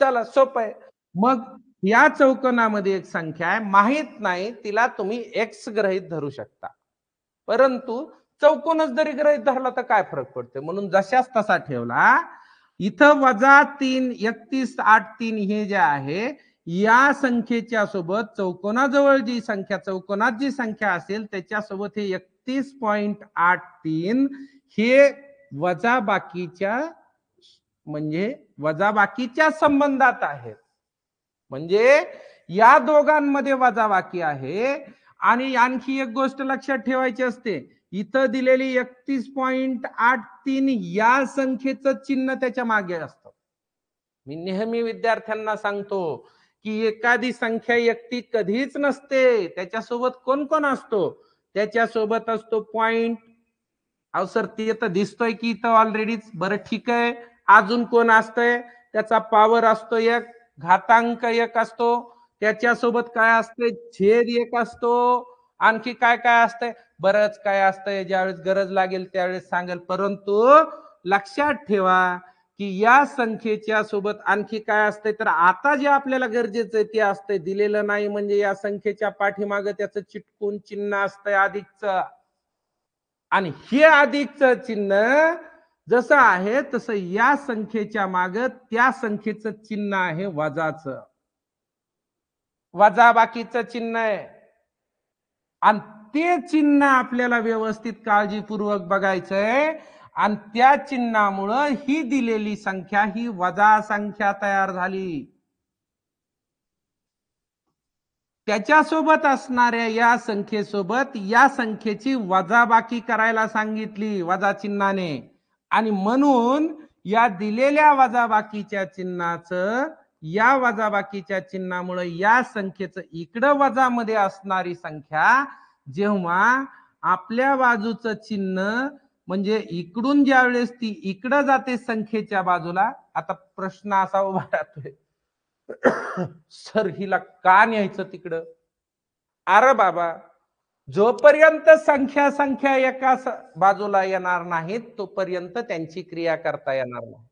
चला, सोपं आहे. मग या चौकोनामध्ये एक संख्या आहे, माहित नाही, तिला तुम्ही एक्स गृहीत धरू शकता. परंतु चौकोनच जरी गृहीत धरला तर काय फरक पडते? म्हणून जशास तसा ठेवला. इथं -3 31.83 हे जे आहे, या संख्येच्या सोबत चौकोनाजवळ जी संख्या, चौकोनात जी संख्या असेल त्याच्यासोबत हे 31.83 हे वजाबाकीच्या संबंधात आहे. म्हणजे या दोघांमध्ये वजाबाकी आहे. आणि आणखी एक गोष्ट लक्षात ठेवायची असते, इथं दिलेली 31.83 या संख्येचं चिन्ह त्याच्या मागे असतं. मी नेहमी विद्यार्थ्यांना सांगतो की एखादी संख्या एकटी कधीच नसते, त्याच्यासोबत कोण कोण असतो? त्याच्यासोबत असतो पॉइंट. अहो सर, ते तर दिसतोय की इथं ऑलरेडीच. बरं ठीक आहे, अजून कोण असतंय? त्याचा पॉवर असतो एक, घातांक एक असतो, त्याच्यासोबत काय असते? छेद एक असतो, आणखी काय काय असतंय? बरंच काय असतंय. ज्यावेळेस गरज लागेल त्यावेळेस सांगेल. परंतु लक्षात ठेवा की या संख्येच्या सोबत आणखी काय असतंय, तर आता जे आपल्याला गरजेचं आहे ते असतंय. दिलेलं नाही म्हणजे या संख्येच्या पाठीमागे त्याचं चिटकून चिन्ह असतंय अधिकचं, आणि हे अधिकचं चिन्ह जसं आहे तसं या संख्येच्या मागे त्या संख्येचं चिन्ह आहे वजाचं, वजाबाकीचं चिन्ह आहे. आणि ते चिन्ह आपल्याला व्यवस्थित काळजीपूर्वक बघायचंय, आणि त्या चिन्हामुळे ही दिलेली संख्या ही वजा संख्या तयार झाली. त्याच्यासोबत असणाऱ्या या संख्येसोबत या संख्येची वजाबाकी करायला सांगितली वजा चिन्हाने, आणि म्हणून या दिलेल्या वजाबाकीच्या चिन्हाचं या वजाबाकीच्या चिन्हामुळे या संख्येचं इकडं वजामध्ये असणारी संख्या जेव्हा आपल्या बाजूचं चिन्ह म्हणजे इकडून ज्या वेळेस ती इकडं जाते संख्येच्या बाजूला, आता प्रश्न असा उभा राहतोय सर हिला का न्यायचं तिकडं? अरे बाबा, जोपर्यंत संख्या एका बाजूला येणार नाहीत तोपर्यंत त्यांची क्रिया करता येणार नाही.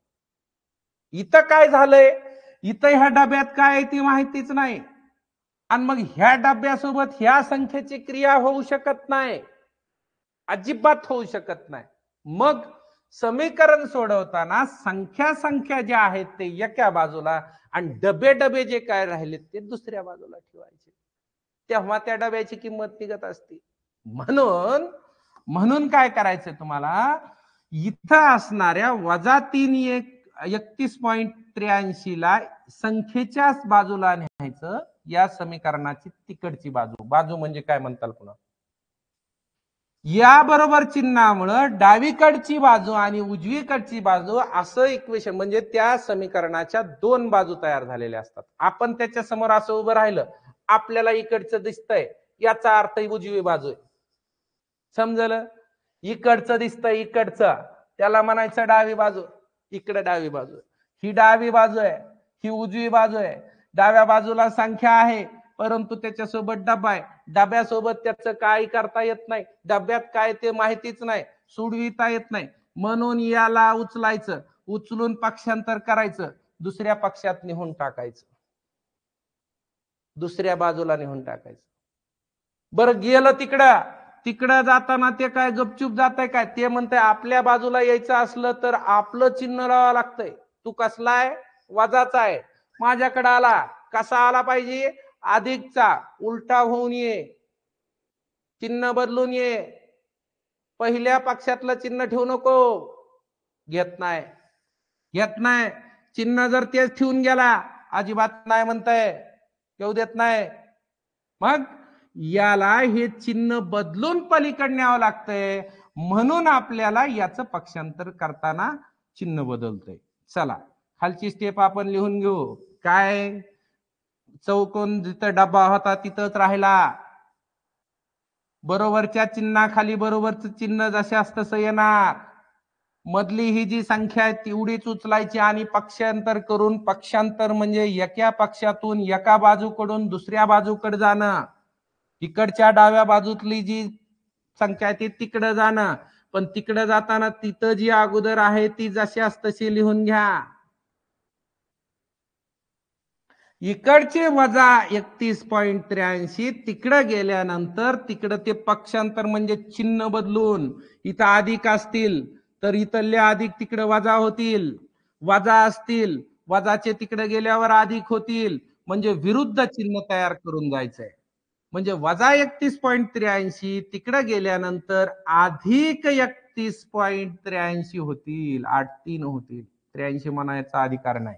इथं काय झालंय, इथं ह्या डब्यात काय आहे ती माहितीच नाही, आणि मग ह्या डब्यासोबत ह्या संख्येची क्रिया होऊ शकत नाही, अजिबात होऊ शकत नाही. मग समीकरण सोडवताना संख्या ज्या आहेत ते एका बाजूला आणि डबे जे काय राहिले ते दुसऱ्या बाजूला ठेवायचे, तेव्हा त्या डब्याची किंमत निघत असते. म्हणून काय करायचं तुम्हाला, इथं असणाऱ्या -331.83 ला संख्येच्याच बाजूला न्यायचं. या समीकरणाची तिकडची बाजू म्हणजे काय म्हणताल पुन्हा, या बरोबर चिन्हामुळं डावीकडची बाजू आणि उजवीकडची बाजू असं इक्वेशन, म्हणजे त्या समीकरणाच्या दोन बाजू तयार झालेल्या असतात. आपण त्याच्या समोर असं उभं राहिलं, आपल्याला इकडचं दिसतंय याचा अर्थ उजवी बाजू आहे, समजलं? इकडचं दिसतंय इकडचं, त्याला म्हणायचं डावी बाजू, इकडे डावी बाजू, ही डावी बाजू आहे, ही उजवी बाजू आहे. डाव्या बाजूला संख्या आहे परंतु त्याच्यासोबत डबा आहे, डब्यासोबत त्याचं काय करता येत नाही, डब्यात काय ते माहितीच नाही, सोडविता येत नाही, म्हणून याला उचलायचं, उचलून पक्षांतर करायचं, दुसऱ्या पक्षात नेऊन टाकायचं, दुसऱ्या बाजूला नेऊन टाकायचं. बरं गेलं तिकडं जाताना ते काय गपचूप जात आहे काय, ते म्हणतंय आपल्या बाजूला यायचं असलं तर आपलं चिन्ह लावावं लागतंय. तू कसला आहे, वजाचा आहे, माझ्याकडे आला, कसा आला पाहिजे, अधिकचा, उलटा होऊन ये, चिन्ह बदलून ये, पहिल्या पक्षातलं चिन्ह ठेवू नको, घेत नाही चिन्ह, जर तेच ठेवून गेला अजिबात नाही म्हणताय, येऊ देत नाही. मग याला हे चिन्ह बदलून पलीकडे न्यावं लागतंय, म्हणून आपल्याला याचं पक्षांतर करताना चिन्ह बदलतंय. चला खालची स्टेप आपण लिहून घेऊ. काय, चौकोन जिथं डब्बा होता तिथंच राहिला, बरोबरच्या चिन्हाखाली बरोबरचं चिन्ह जशास तसं येणार, मधली ही जी संख्या आहे तेवढीच उचलायची आणि पक्षांतर करून, पक्षांतर म्हणजे एका पक्षातून एका बाजूकडून दुसऱ्या बाजूकडे जाणं, तिकडच्या डाव्या बाजूतली जी संख्या आहे ती तिकडे जाणं, पण तिकडे जाताना तिथं जी अगोदर आहे ती जशास तशी लिहून घ्या. इकडचे -31.83 तिकडे गेल्यानंतर तिकडे ते पक्षांतर म्हणजे चिन्ह बदलून, इथं अधिक असतील तर इथले अधिक तिकडे वजा होतील, वजा असतील वजाचे तिकडे गेल्यावर अधिक होतील, म्हणजे विरुद्ध चिन्ह तयार करून जायचंय. म्हणजे -31.83 तिकडे गेल्यानंतर अधिक 31.83 होतील, 83 होतील. 83 म्हणायचा अधिकार नाही,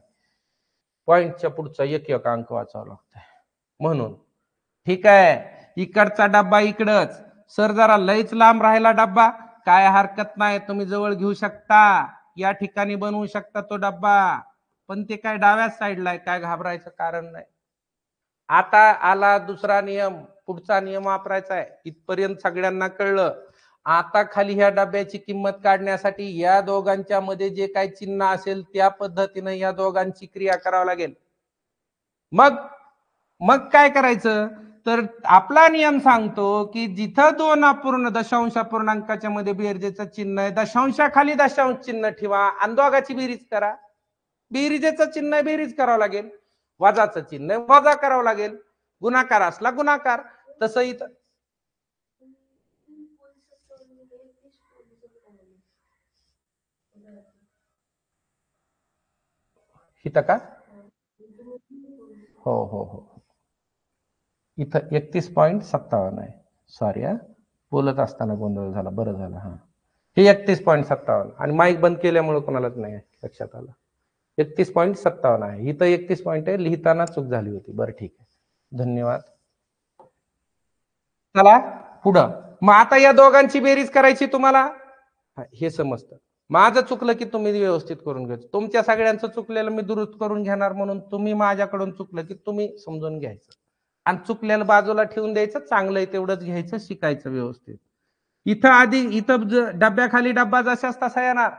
पॉइंटच्या पुढचा एक अंक वाचावा लागतोय म्हणून. ठीक आहे, इकडचा डब्बा इकडच, सर जरा लयच लांब राहिला डब्बा, काय हरकत नाही, तुम्ही जवळ घेऊ शकता, या ठिकाणी बनवू शकता तो डब्बा, पण ते काय डाव्या साईडला आहे, काय घाबरायचं कारण नाही. आता आला दुसरा नियम, पुढचा नियम वापरायचा आहे, इथपर्यंत सगळ्यांना कळलं. आता खाली ह्या डब्याची किंमत काढण्यासाठी या दोघांच्या मध्ये जे काही चिन्ह असेल त्या पद्धतीने या दोघांची क्रिया करावी लागेल. मग काय करायचं, तर आपला नियम सांगतो की जिथं दोन अपूर्ण दशांश अपूर्णांकाच्या मध्ये बेरजेचं चिन्ह आहे, दशांशाखाली दशांश चिन्ह ठेवा आणि दोघांची बेरीज करा. बेरीजेचं चिन्ह बेरीज करावं लागेल, वजाचं चिन्ह वजा करावं लागेल, गुणाकार असला गुणाकार. तसं इथं इथं का, हो इथं 31.57 आहे, सॉरी बोलत असताना गोंधळ झाला, बरं झालं. हा हे 31.57 आणि माईक बंद केल्यामुळे कोणालाच नाही लक्षात आलं. 31.57 आहे, इथं 31 पॉईंट आहे, लिहिताना चूक झाली होती. बरं ठीक आहे, धन्यवाद. चला पुढं. मग आता या दोघांची बेरीज करायची तुम्हाला, हे समजतं. माझं चुकलं की तुम्ही व्यवस्थित करून घ्यायचं, तुमच्या सगळ्यांचं चुकलेलं मी दुरुस्त करून घेणार, म्हणून तुम्ही माझ्याकडून चुकलं की तुम्ही समजून घ्यायचं आणि चुकलेलं बाजूला ठेवून द्यायचं, चांगलंय तेवढंच घ्यायचं, शिकायचं व्यवस्थित. इथं आधी इथं डब्याखाली डब्बा जशाच तसा येणार.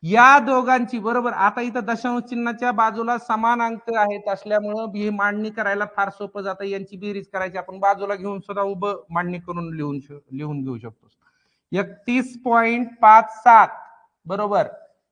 या दोघांची बरोबर. आता इथं दशांश चिन्हाच्या बाजूला समान अंक आहेत असल्यामुळं ही मांडणी करायला फार सोपं जातं. यांची बेरीज करायची, आपण बाजूला घेऊन सुद्धा उभं मांडणी करून लिहून घेऊ शकतो. 31.57 बरोबर.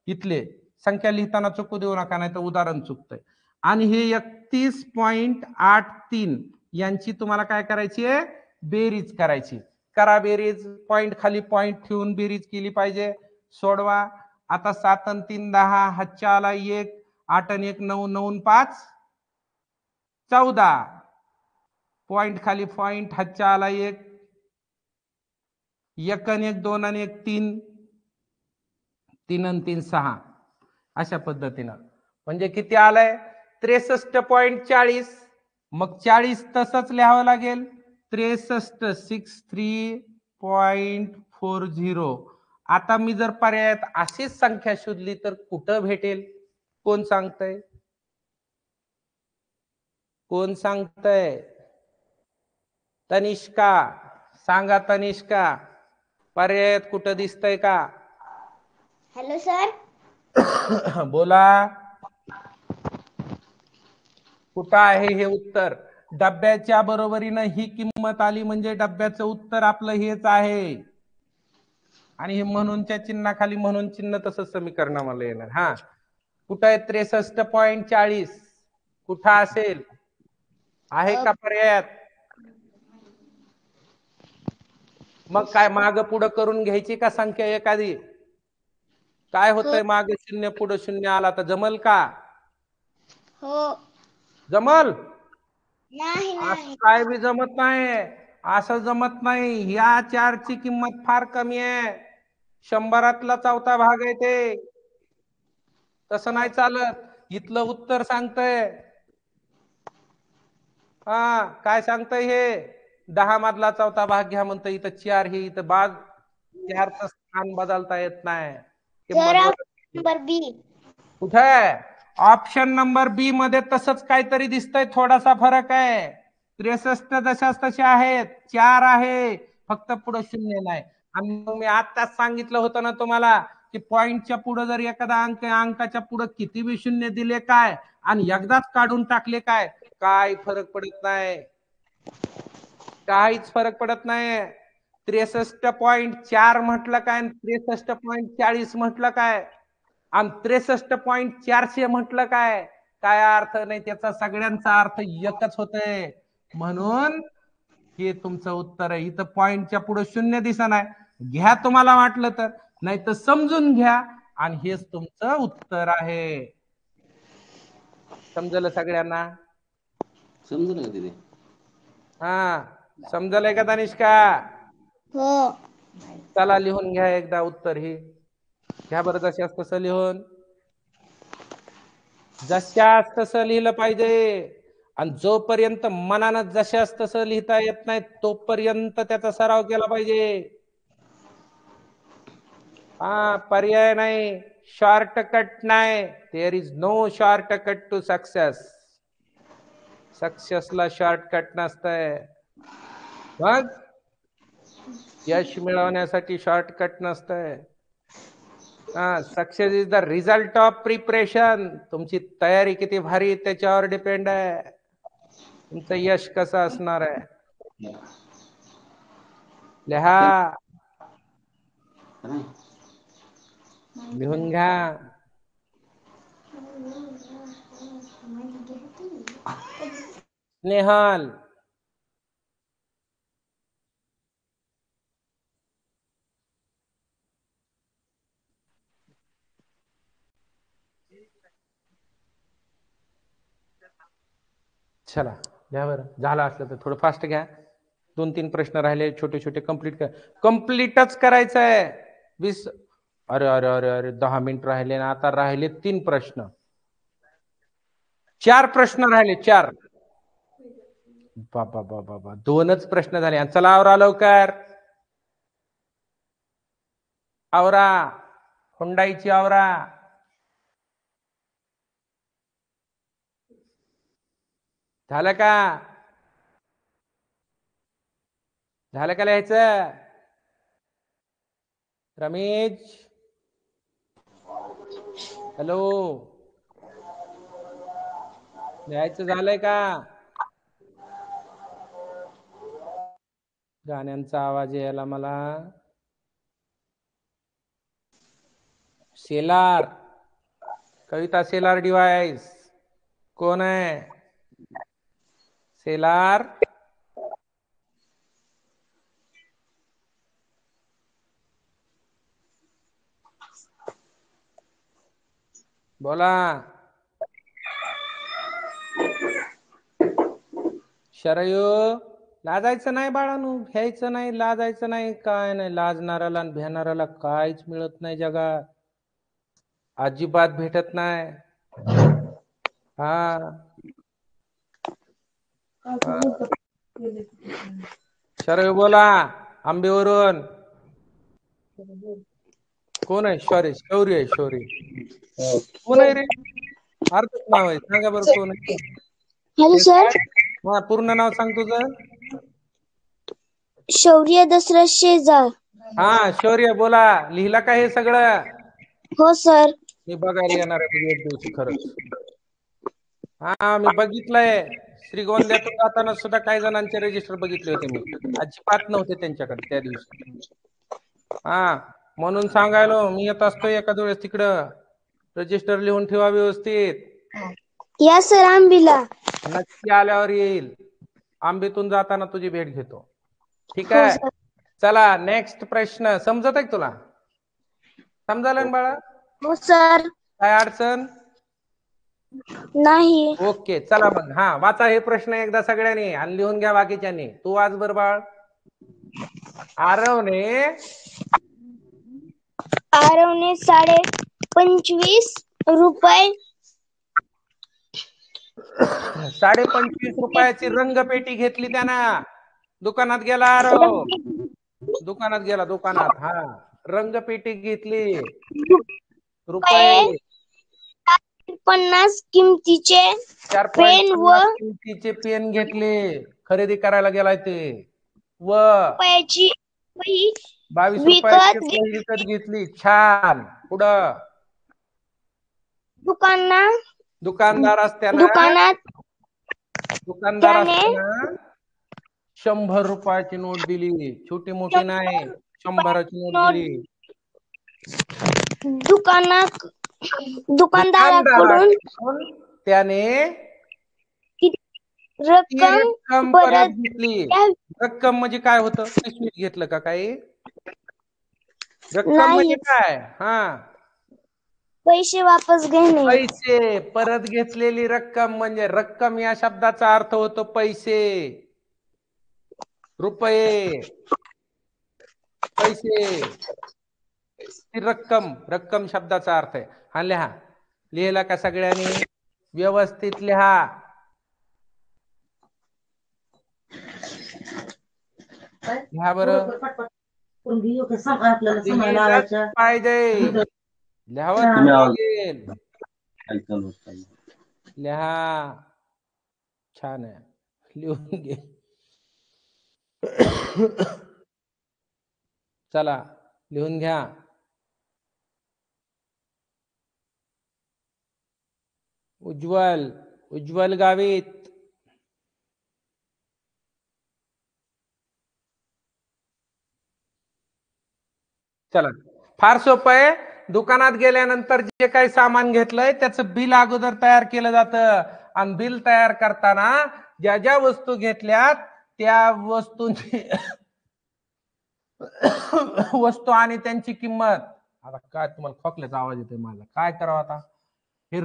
इथले संख्या लिहिताना चुकू देऊ नका, नाही तर उदाहरण चुकतंय. आणि हे 31.83 यांची तुम्हाला काय करायची आहे, बेरीज करायची. करा बेरीज, पॉइंट खाली पॉइंट ठेवून बेरीज केली पाहिजे. सोडवा. आता 7 आणि 3 10, हातच्या आला 1, 8 आणि 1 9, 9 आणि 5 14. पॉइंट खाली पॉइंट, हातच्या आला 1, 1 आणि 1 2 आणि 1 3, 3 आणि 3 6. अशा पद्धतीनं म्हणजे किती आलंय, 63.40. मग 40 तसंच लिहावं लागेल, 63.40. आता मी जर पर्यायात अशीच संख्या शोधली तर कुठं भेटेल, कोण सांगतंय, कोण सांगतंय? तनिष्का सांगा, तनिष्का पर्यायात कुठं दिसतंय का? Hello sir. बोला, कुठं आहे हे उत्तर? डब्याच्या बरोबरीनं ही किंमत आली म्हणजे डब्याचं उत्तर आपलं हेच आहे. आणि हे म्हणूनच्या चिन्हाखाली म्हणून चिन्ह तसंच समीकरणामध्ये येणार. हा कुठं आहे 63.40? कुठं असेल, आहे का पर्यायात? मग काय माग पुढं करून घ्यायची का संख्या एखादी? काय होतंय, मागे शून्य पुढे शून्य आला तर जमल का? हो. जमल? नाही. काय बी जमत नाही, असं जमत नाही. या 4ची किंमत फार कमी आहे, 100तला 4था भाग आहे ते, तसं नाही चालत. इथलं उत्तर सांगतंय, हा काय सांगतंय हे, 10 मधला 4था भाग घ्या म्हणतं. इथं 4 हे, इथं बाद 4चं स्थान बदलता येत नाही. नंबर बी कुठे आहे? ऑप्शन नंबर बी मध्ये तसंच काहीतरी दिसतंय, थोडासा फरक आहे. 63 जशाच तसे आहेत, 4 आहे, फक्त पुढे शून्य नाही. आणि मग मी आताच सांगितलं होतं ना तुम्हाला की पॉइंटच्या पुढे जर एखादा अंक अंकाच्या पुढे किती बी शून्य दिले काय आणि एकदाच काढून टाकले काय फरक पडत नाही, काहीच फरक पडत नाही. 63.4 म्हटलं काय, 63.40 म्हटलं काय, आणि 63.400 म्हटलं काय, काय अर्थ नाही त्याचा, सगळ्यांचा अर्थ एकच होतंय. म्हणून हे तुमचं उत्तर आहे. इथं पॉइंटच्या पुढे शून्य दिसत नाही, घ्या तुम्हाला वाटलं तर, नाही तर समजून घ्या, आणि हेच तुमचं उत्तर आहे. समजलं सगळ्यांना? समजलं का तिथे? हा समजलंय का तनिष्का? हो. चला लिहून घ्या एकदा उत्तर हे, घ्या बरं जशास तसं लिहून. जशास तसं लिहिलं पाहिजे, आणि जोपर्यंत मनानं जशास तसं लिहिता येत नाही तोपर्यंत त्याचा सराव केला पाहिजे. हा पर्याय नाही, शॉर्टकट नाही. There is no shortcut to success. सक्सेसला शॉर्टकट नसतंय. मग यश मिळवण्यासाठी शॉर्टकट नसतंय. Success is the result of preparation. तुमची तयारी किती भारी त्याच्यावर डिपेंड आहे, तुमचं यश कसं असणार आहे. लिहा, लिहून घ्या. स्नेहल, चला घ्या बरं, झालं असलं तर थोडं फास्ट घ्या. 2-3 प्रश्न राहिले छोटे छोटे, कम्प्लीटच करायचं आहे. 20 अरे अरे अरे अरे 10 मिनिट राहिले ना, आता राहिले 3 प्रश्न, 4 प्रश्न राहिले, 4. बाबा बाबा बाबा, 2च प्रश्न झाले. चला आवरा लवकर, आवरा, हुंडाईची आवरा. झालं का? झालं का लिहायचं? रमेश, हॅलो, लिहायचं झालंय का? गाण्यांचा आवाज यायला मला. सेलार, कविता सेलार डिवाइस कोण आहे? सेलार, बोला. शरयू, लाजायचं नाही बाळांनो, भ्यायचं नाही, लाजायचं नाही, काय नाही. लाजणाऱ्याला आणि भ्यानाऱ्याला काहीच मिळत नाही जगात, अजिबात भेटत नाही. हा, शरयू बोला. आंबेवरून कोण आहे? शौर्य आहे. शौर्य कोण आहे रे? अर्धच नाव आहे, सांगा बरं कोण आहे? Hello sir. हा, पूर्ण नाव सांग तुझं. शौर्य दशरथ शेजाळ. हा, शौर्य बोला. लिहिला का हे सगळं? हो सर. मी बघायला येणार आहे तुझी एक दिवशी खरंच. हा, मी बघितलंय. श्रीगोंद्यातून जाताना सुद्धा काही जणांचे रजिस्टर बघितले होते मी, अजिबात नव्हते त्यांच्याकडे त्या दिवशी. हा, म्हणून सांगायलो, मी येत असतो एखाद्या वेळेस तिकडं, रजिस्टर लिहून ठेवा व्यवस्थित. या सर आंबीला. नक्की आल्यावर येईल. आंबेतून जाताना तुझी भेट घेतो. ठीक हो आहे, सर. चला नेक्स्ट प्रश्न. समजत आहे तुला? समजायला ना बाळा? हो सर. काय अडचण नाही. ओके, चला मग. हा, वाचा हे प्रश्न एकदा सगळ्यांनी आणि लिहून घ्या बाकीच्यांनी. तू वाच बर बाळ. आरवने 25.5 रुपये 25.5 रुपयाची रंगपेटी घेतली त्यानं. दुकानात गेला आरव, दुकानात गेला, दुकानात. हा, रंगपेटी घेतली. रुपये 50 किमतीचे पेन व 4.50 किमतीचे पेन घेतले. खरेदी करायला गेलाय ते. व रुपयाची वही 22 रुपयाची विकत वही विकत घेतली. छान. पुढं दुकानदार असताना त्याने 100 रुपयाची नोट दिली. छोटी मोठी नाही, 100ची नोट दिली. दुकानदाराकडून त्याने रक्कम परत घेतली. रक्कम म्हणजे काय होतं? पिशवीत घेतलं का काही? रक्कम म्हणजे काय? हा, पैसे वापस घेणे. पैसे परत घेतलेली रक्कम म्हणजे रक्कम या शब्दाचा अर्थ होतो पैसे, रुपये, पैसे. रक्कम, रक्कम शब्दाचा अर्थ आहे. हा, लिहा. लिहिला का सगळ्यांनी? व्यवस्थित लिहा. लिहा बरं. पाहिजे लिहावं लागेल. लिहा. छान आहे, लिहून घे. चला लिहून घ्या. उज्ज्वल गावित. चला, फार सोपं आहे. दुकानात गेल्यानंतर जे काही सामान घेतलंय त्याचं बिल अगोदर तयार केलं जातं. आणि बिल तयार करताना ज्या ज्या वस्तू घेतल्यात त्या वस्तूंची वस्तू आणि त्यांची किंमत. आता काय तुम्हाला खोकल्याचा आवाज येतोय माझा, काय करावं आता? ही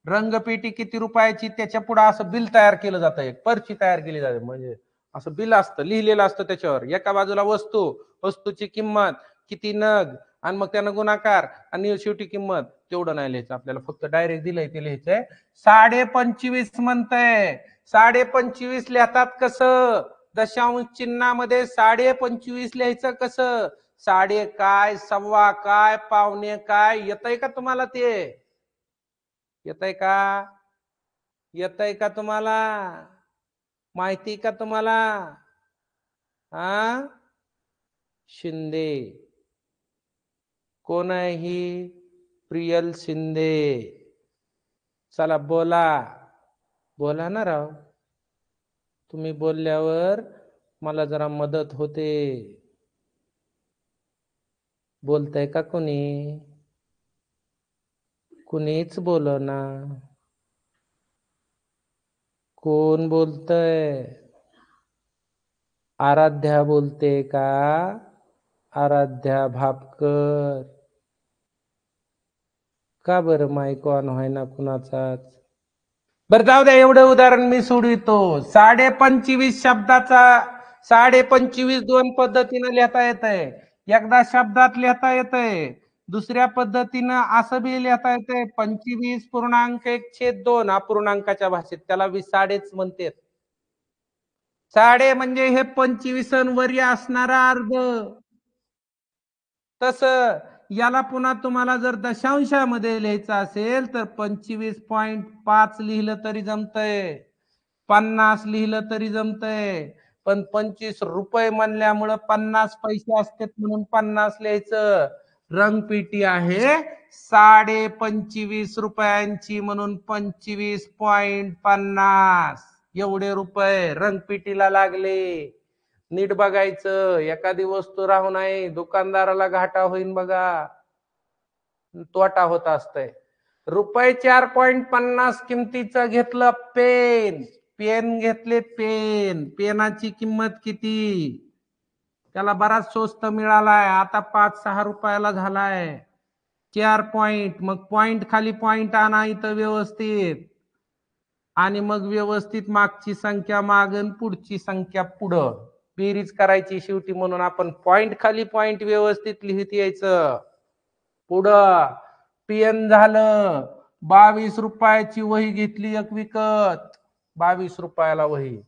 रंगपेटी किती रुपयाची, त्याच्या पुढे असं बिल तयार केलं जातं. एक पर्ची तयार केली जाते, म्हणजे असं बिल असतं, लिहिलेलं असतं त्याच्यावर. एका बाजूला वस्तूची किंमत, किती नग, आणि मग त्यानं गुणाकार, आणि शेवटी किंमत. तेवढं नाही लिहायचं आपल्याला, फक्त डायरेक्ट दिलंय ते लिहायचंय. 25.5 म्हणतंय. 25.5 लिहतात कसं? दशांश चिन्हामध्ये 25.5 लिहायचं कसं? साडे काय, सव्वा काय, पावणे काय, येतंय का तुम्हाला ते? येतंय का? येतंय का तुम्हाला? माहिती का तुम्हाला? हा, शिंदे. कोण आहे ही? प्रियल शिंदे. चला बोला, बोला ना राव. तुम्ही बोलल्यावर मला जरा मदत होते. बोलताय का कोणी? कुणीच बोलना. कोण बोलतय? आराध्या बोलते का? आराध्या भापकर. का बरं माईक ऑन व्हायना कुणाचाच? बरं जाऊ द्या, एवढं उदाहरण मी सोडवितो. 25.5 शब्दाचा 25.5 दोन पद्धतीने लिहिता येतंय. एकदा शब्दात लिहिता येतंय, दुसऱ्या पद्धतीनं असं बी लिहिता येतंय 25.1/2 अपूर्णांकाच्या भाषेत, त्याला साडेच म्हणतात. साडे म्हणजे हे 25 वरी असणारा अर्ध. तसं याला पुन्हा तुम्हाला जर दशांशामध्ये लिहायचं असेल तर 25.5 लिहिलं तरी जमतंय, 50 लिहिलं तरी जमतंय. पण 25 रुपये म्हणल्यामुळं 50 पैसे असतात म्हणून 50 लिहायचं. रंगपेटी आहे 25.5 रुपयांची म्हणून 25.50 एवढे रुपये रंगपेटीला लागले. नीट बघायचं, एखादी वस्तू राहू नये, दुकानदाराला घाटा होईन बघा, तोटा होत असतंय. रुपये 4.50 किमतीचं घेतलं पेन. पेन घेतले, पेन. पेनाची किंमत किती? त्याला बराच स्वस्त मिळालाय, आता 5-6 रुपयाला झालाय. 4 पॉइंट, मग पॉइंट खाली पॉइंट आणा इथं व्यवस्थित, आणि मग व्यवस्थित मागची संख्या मागन पुढची संख्या पुढं बेरीज करायची शेवटी. म्हणून आपण पॉइंट खाली पॉइंट व्यवस्थित लिहित यायचं. पुढं पेन झालं. 22 रुपयाची वही घेतली एक विकत, 22 रुपयाला वही.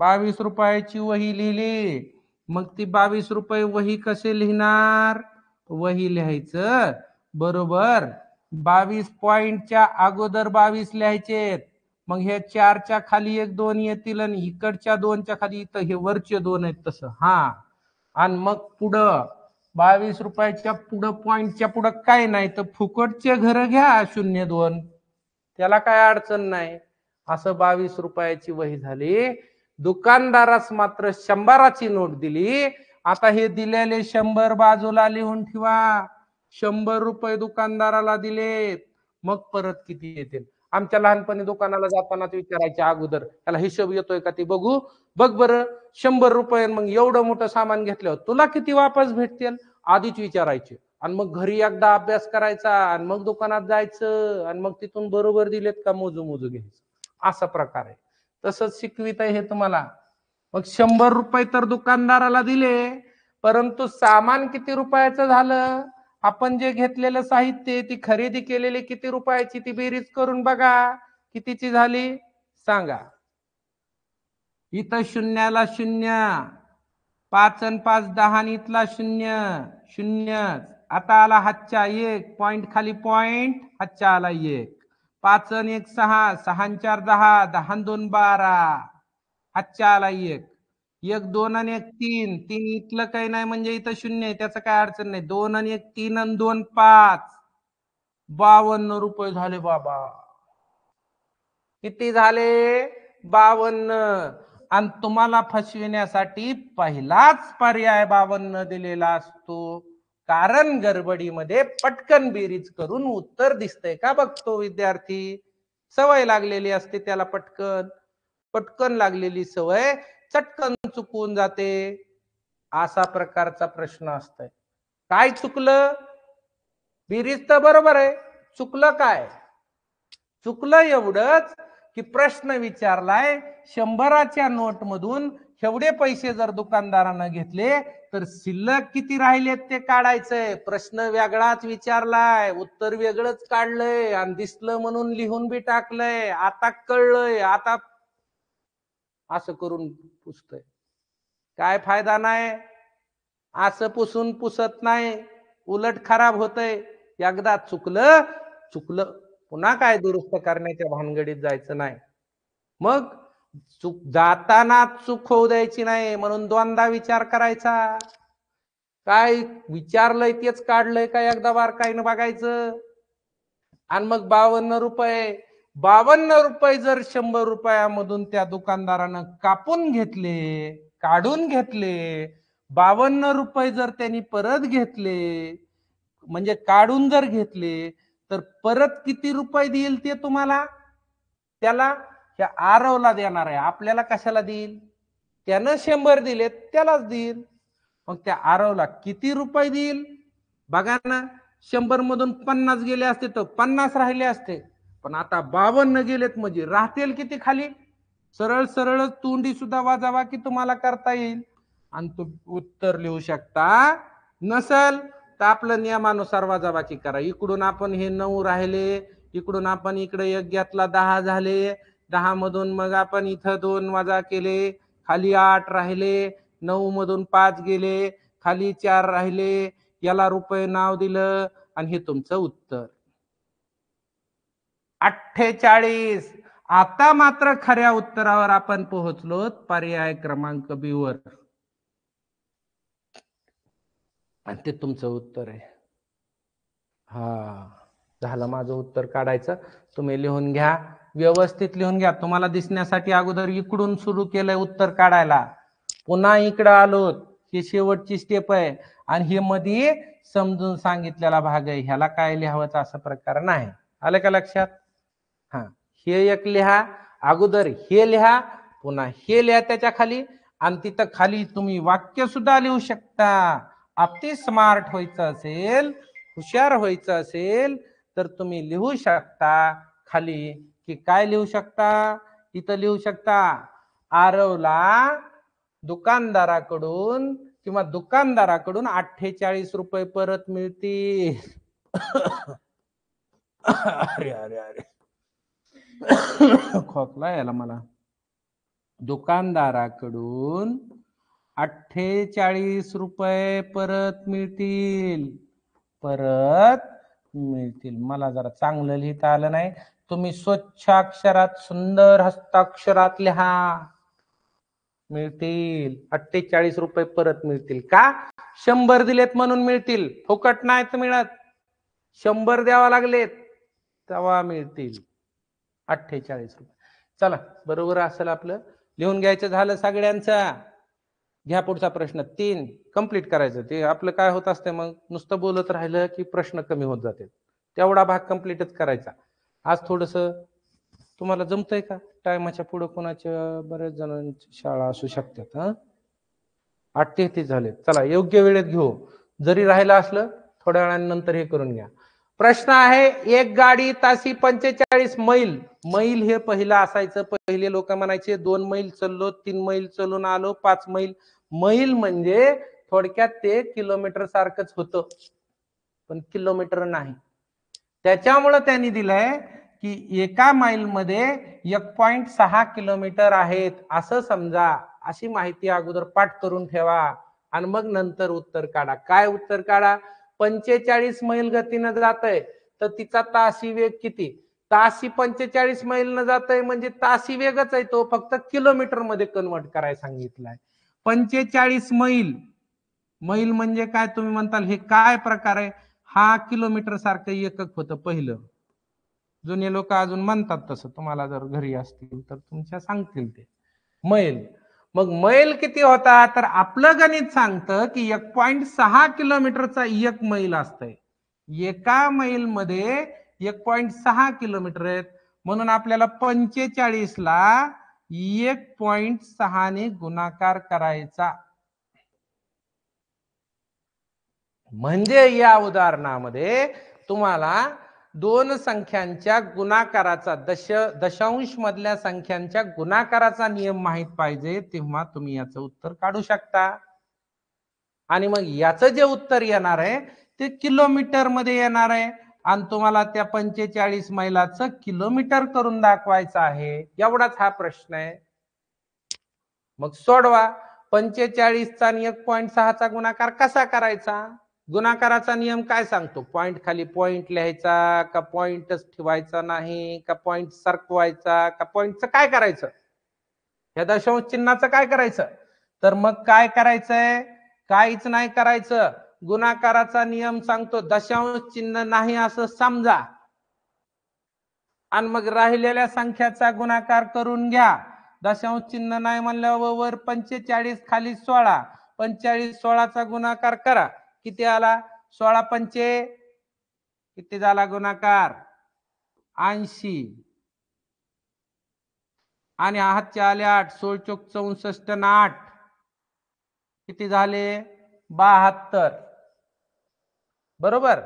22 रुपयाची वही लिहिली, मग ती 22 रुपये वही कसे लिहिणार? वही लिहायचं बरोबर 22 पॉइंटच्या अगोदर 22 लिहायचे. मग हे 4च्या खाली 1 2 येतील आणि इकडच्या 2च्या खाली इथं हे वरचे 2 आहेत तसं. हा, आणि मग पुढं 22 रुपयाच्या पुढं पॉइंटच्या पुढं काय नाही तर फुकटचे घर घ्या 0-2, त्याला काय अडचण नाही. असं 22 रुपयाची वही झाली. दुकानदारास मात्र 100ची नोट दिली. आता हे दिलेले 100 बाजूला लिहून ठेवा. 100 रुपये दुकानदाराला दिलेत, मग परत किती येतील? आमच्या लहानपणी दुकानाला जाताना विचारायच्या अगोदर, त्याला हिशोब येतोय का ते बघू, बघ बरं 100 रुपये, मग एवढं मोठं सामान घेतल्यावर तुला किती वापस भेटतील आधीच विचारायचे. आणि मग घरी एकदा अभ्यास करायचा आणि मग दुकानात जायचं आणि मग तिथून बरोबर दिलेत का मोजू घ्यायचं. असा प्रकार आहे. तसंच शिकवित आहे हे तुम्हाला. मग 100 रुपये तर दुकानदाराला दिले, परंतु सामान किती रुपयाचं झालं? आपण जे घेतलेलं साहित्य ती खरेदी केलेली किती रुपयाची ती बेरीज करून बघा, कितीची झाली सांगा. इथं शून्याला 0, 5 आणि 5 10, इथला 0 0. आता आला हातच्या 1 पॉइंट खाली पॉइंट, हातच्या आला 1. 5 आणि 1 6, 6 आणि 4 10, 10 आणि 2 12, हातच्या आला 1. 1 2 आणि 1 3, 3 इथलं काही नाही म्हणजे इथं 0 आहे, त्याचं काय अडचण नाही. 2 आणि 1 3 आणि 2 5, 52 रुपये झाले बाबा. किती झाले? 52. आणि तुम्हाला फसविण्यासाठी पहिलाच पर्याय 52 दिलेला असतो, कारण गडबडीमध्ये पटकन बेरीज करून उत्तर दिसतंय का बघतो विद्यार्थी. सवय लागलेली असते त्याला, पटकन लागलेली सवय चटकन चुकून जाते. असा प्रकारचा प्रश्न असतोय. काय चुकलं? बेरीज तर बरोबर आहे, चुकलं काय? चुकलं एवढंच की प्रश्न विचारलाय 100च्या नोट मधून एवढे पैसे जर दुकानदारानं घेतले तर शिल्लक किती राहिलेत ते काढायचंय. प्रश्न वेगळाच विचारलाय, उत्तर वेगळंच काढलंय आणि दिसलं म्हणून लिहून बी टाकलंय. आता कळलंय, आता असं करून पुसतय. काय फायदा नाही. असं पुसून पुसत नाही, उलट खराब होतय. एकदा चुकलं पुन्हा काय दुरुस्त करण्याच्या भानगडीत जायचं नाही. मग चूक जाताना चूक होऊ द्यायची नाही म्हणून दोनदा विचार करायचा. काय विचारलंय तेच काढलंय का एकदा बारकाईनं बघायचं. आणि मग 52 रुपये जर 100 रुपयामधून त्या दुकानदारानं कापून घेतले, काढून घेतले, 52 रुपये जर त्यांनी परत घेतले, म्हणजे काढून जर घेतले तर परत किती रुपये देईल ते तुम्हाला? त्याला त्या आरवला देणार आहे. आपल्याला कशाला देईल? त्यानं 100 दिले त्यालाच देईल. मग त्या आरवला किती रुपये देईल बघा ना. 100 मधून 50 गेले असते तर 50 राहिले असते, पण आता 52 गेलेत म्हणजे राहतील किती खाली? सरळ सरळ तोंडी सुद्धा वाजावा की तुम्हाला करता येईल. आणि तू उत्तर लिहू शकता. नसल तर आपलं नियमानुसार वाजाबाकी करा. इकडून आपण हे 9 राहिले, इकडून आपण इकडे 1 घेतला 10 झाले. 10 मधून मग आपण इथं 2 वजा केले, खाली 8 राहिले. 9 मधून 5 गेले, खाली 4 राहिले. याला रुपये नाव दिलं आणि हे तुमचं उत्तर 48. आता मात्र खऱ्या उत्तरावर आपण पोहोचलो, पर्याय क्रमांक बी वर. आणि ते तुमचं उत्तर आहे. हा झालं माझं उत्तर काढायचं. तुम्ही लिहून घ्या, व्यवस्थित लिहून घ्या. तुम्हाला दिसण्यासाठी अगोदर इकडून सुरू केलंय उत्तर काढायला, पुन्हा इकडं आलो. ही शेवटची स्टेप आहे आणि हे मध्ये समजून सांगितलेला भाग आहे. ह्याला काय लिहावंच असं प्रकार नाही. आलं का लक्षात? हा हे एक लिहा, अगोदर हे लिहा, पुन्हा हे लिहा त्याच्या खाली, आणि तिथं खाली तुम्ही वाक्य सुद्धा लिहू शकता. अति स्मार्ट व्हायचं असेल, हुशार व्हायचं असेल तर तुम्ही लिहू शकता खाली की काय लिहू शकता. इथं लिहू शकता, आरवला दुकानदाराकडून 48 रुपये परत मिळतील. अरे अरे अरे खोकला यायला मला. दुकानदाराकडून 48 रुपये परत मिळतील. मला जरा चांगलं लिहिता आलं नाही. तुम्ही स्वच्छ अक्षरात, सुंदर हस्ताक्षरात लिहा. मिळतील 48 रुपये परत मिळतील. का? 100 दिलेत म्हणून मिळतील, फुकट नाहीत मिळत. 100 द्यावा लागलेत तेव्हा मिळतील 48 रुपये. चला बरोबर असेल आपलं. लिहून घ्यायचं झालं सगळ्यांचा. घ्या पुढचा प्रश्न 3 कंप्लीट करायचं. ते आपलं काय होत असते, मग नुसतं बोलत राहिलं की प्रश्न कमी होत जाते. तेवढा भाग कंप्लीटच करायचा. आज थोडस तुम्हाला जमतंय का? टायमाच्या पुढे कोणाच्या बऱ्याच जणांची शाळा असू शकतात. 8:33 झाले. चला योग्य वेळेत घेऊ. जरी राहिलं असलं थोड्या वेळानंतर हे करून घ्या. प्रश्न आहे, एक गाडी तासी 45 मैल. मैल हे पहिलं असायचं. पहिले लोक म्हणायचे 2 मैल चाललो, 3 मैल चालून आलो, 5 मैल. मैल म्हणजे थोडक्यात ते किलोमीटर सारखंच होतं, पण किलोमीटर नाही. त्याच्यामुळे त्यांनी दिलंय की एका मैल मध्ये 1.6 किलोमीटर आहेत असं समजा. अशी माहिती अगोदर पाठ करून ठेवा आणि मग नंतर उत्तर काढा. काय उत्तर काढा? 45 मैल गतीनं जातंय तर तिचा तासी वेग किती? तासी 45 मैल न जातंय म्हणजे तासी वेगच आहे तो, फक्त किलोमीटर मध्ये कन्वर्ट करायला सांगितलंय. 45 मैल. मैल म्हणजे काय तुम्ही म्हणताल, हे काय प्रकार आहे? हा किलोमीटर सारखं एकक होतं पहिलं. जुने लोक अजून म्हणतात तसं. तुम्हाला जर घरी असतील तर तुमच्या सांगतील ते मैल. मग मैल किती होता? तर आपलं गणित सांगतं की 1.6 किलोमीटरचा 1 मैल असतंय. एका मैल मध्ये 1.6 किलोमीटर आहेत, म्हणून आपल्याला 45 ला 1.6 ने गुणाकार करायचा. म्हणजे या उदाहरणामध्ये तुम्हाला दोन संख्यांच्या गुणाकाराचा दशांश मधल्या संख्यांच्या गुणाकाराचा नियम माहित पाहिजे, तेव्हा तुम्ही याचं उत्तर काढू शकता. आणि मग याचं जे उत्तर येणार आहे ते किलोमीटर मध्ये येणार आहे आणि तुम्हाला त्या 45 मैलाचं किलोमीटर करून दाखवायचं आहे. एवढाच हा प्रश्न आहे. मग सोडवा. 45 चा आणि 1.6 चा गुणाकार कसा करायचा? गुणाकाराचा नियम काय सांगतो? पॉइंट खाली पॉइंट लिहायचा का पॉइंटच ठेवायचा नाही, का पॉइंट सरकवायचा, का पॉइंटचं काय करायचं? या दशांश चिन्हाचं काय करायचं? तर मग काय करायचंय? काहीच नाही करायचं. गुणाकाराचा नियम सांगतो दशांश चिन्ह नाही असं समजा आणि मग राहिलेल्या संख्याचा गुणाकार करून घ्या. दशांश चिन्ह नाही म्हणल्यावर वर 45 खाली 16, 45 16चा गुणाकार करा. किती आला? 16 पंचे किती झाला गुणाकार? 80 आणि हातचे आले 8, 16 चोक 64 न 8 किती झाले? 72. बरोबर.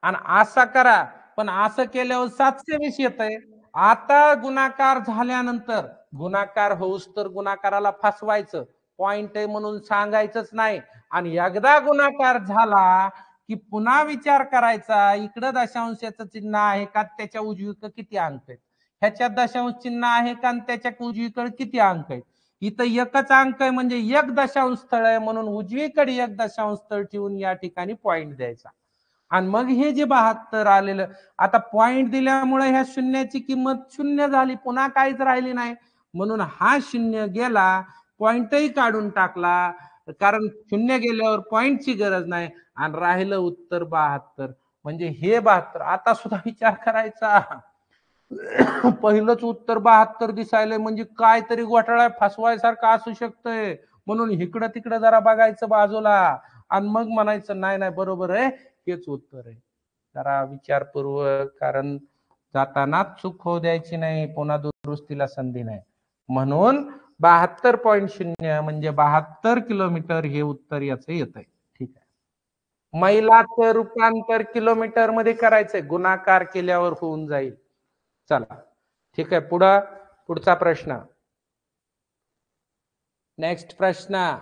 आणि असा करा, पण असं केल्यावर 720 येतंय. आता गुणाकार झाल्यानंतर गुणाकार होऊस तर गुणाकाराला फसवायचं, पॉइंट आहे म्हणून सांगायचंच नाही. आणि एकदा गुणाकार झाला की पुन्हा विचार करायचा, इकडं दशांशाचं चिन्ह आहे का, त्याच्या उजवीकडे किती अंक आहेत, ह्याच्यात दशांश चिन्ह आहे का, त्याच्या उजवीकडे किती अंक आहेत. इथं एकच अंक आहे म्हणजे एक दशांश स्थळ आहे म्हणून उजवीकडे एक दशांश स्थळ ठेवून या ठिकाणी पॉइंट द्यायचा. आणि मग हे जे 72 आलेलं, आता पॉइंट दिल्यामुळे ह्या शून्याची किंमत शून्य झाली, पुन्हा काहीच राहिली नाही, म्हणून हा शून्य गेला, पॉइंटही काढून टाकला, कारण शून्य गेल्यावर पॉइंटची गरज नाही आणि राहिलं उत्तर 72. म्हणजे हे 72. आता सुद्धा विचार करायचा, पहिलंच उत्तर 72 दिसायलंय म्हणजे काहीतरी घोटाळा फसवायसारखं असू शकतंय, म्हणून इकडं तिकडं जरा बघायचं बाजूला आणि मग म्हणायचं नाही नाही बरोबर आहे, हेच उत्तर आहे. जरा विचारपूर्वक, कारण जाताना चूक होऊ द्यायची नाही, पुन्हा दुरुस्तीला संधी नाही. म्हणून 72.0 म्हणजे 72 किलोमीटर हे उत्तर याचं येतंय. ठीक आहे. मैलाचं रूपांतर किलोमीटर मध्ये करायचंय, गुणाकार केल्यावर होऊन जाईल. चला ठीक आहे. पुढचा प्रश्न. नेक्स्ट प्रश्न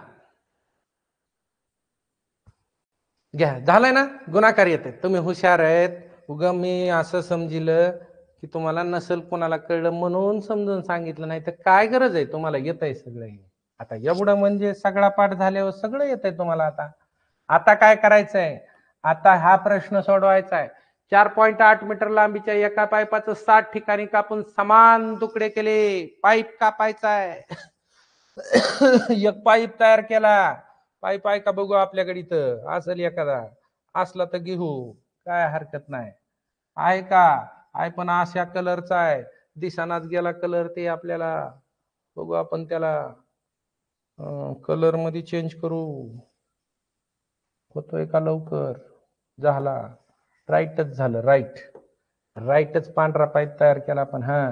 घ्या. झालंय ना? गुणाकार येते. तुम्ही हुशार आहेत. उगा मी असं समजिलं की तुम्हाला नसेल कोणाला कळलं म्हणून समजून सांगितलं, नाही तर काय गरज आहे, तुम्हाला येतंय सगळं. आता एवढं म्हणजे सगळा पाठ झाल्यावर सगळं येतंय तुम्हाला. आता काय करायचंय? आता हा प्रश्न सोडवायचा आहे. 4.8 मीटर लांबीच्या एका पाईपाचं 60 ठिकाणी कापून समान तुकडे केले. पाईप कापायचा आहे. एक पाईप तयार केला. पाईप आहे का बघू आपल्याकडे, इथं असेल एखादा, असला तर घेऊ, काय हरकत नाही. आहे का? आहे, पण अशा कलरचा आहे, दिसानाच गेला कलर, ते आपल्याला बघू आपण त्याला कलर मध्ये चेंज करू. होतोय का लवकर? झाला. राईटच झालं. राईटच पांढरा पाईप तयार केला आपण. हा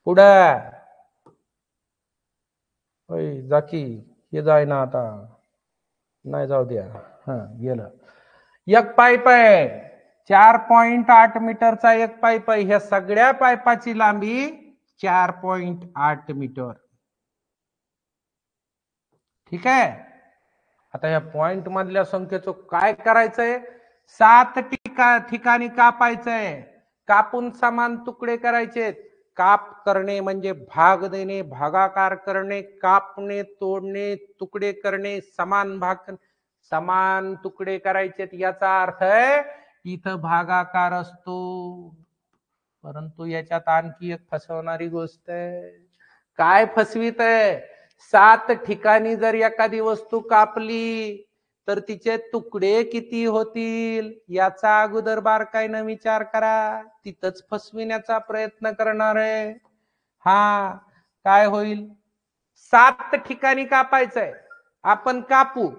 पुढं जाकी हे जाय ना, आता नाही, जाऊ द्या. हा गेलं. एक पाईप आहे, 4.8 मीटरचा एक पाईप आहे. ह्या सगळ्या पाईपाची लांबी 4.8 मीटर. ठीक आहे. आता या पॉइंट मधल्या संख्येचं काय करायचंय? 7 ठिकाणी कापायचंय. कापून समान तुकडे करायचे. काप करणे म्हणजे भाग देणे, भागाकार करणे, कापणे, तोडणे, तुकडे करणे, समान तुकडे करायचे. याचा अर्थ आहे इथं भागाकार असतो. परंतु याच्यात आणखी एक फसवणारी गोष्ट आहे. काय फसवीत आहे? 7 ठिकाणी जर एखादी वस्तू कापली तर तिचे तुकडे किती होतील याचा अगोदर बारकाईने विचार करा. तिथंच फसविण्याचा प्रयत्न करणार आहे. हा काय होईल? 7 ठिकाणी कापायचंय. आपण कापू,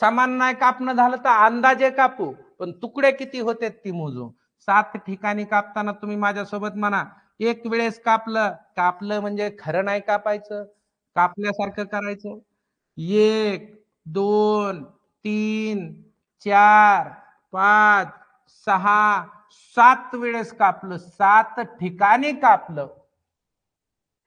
समान नाही कापणं झालं तर अंदाजे कापू, पण तुकडे किती होते ती मोजू. 7 ठिकाणी कापताना तुम्ही माझ्यासोबत म्हणा, एक वेळेस कापलं म्हणजे खरं नाही कापायचं, कापल्यासारखं करायचं. 1 2 3 4 5 6 7 वेळेस कापलं, 7 ठिकाणी कापलं.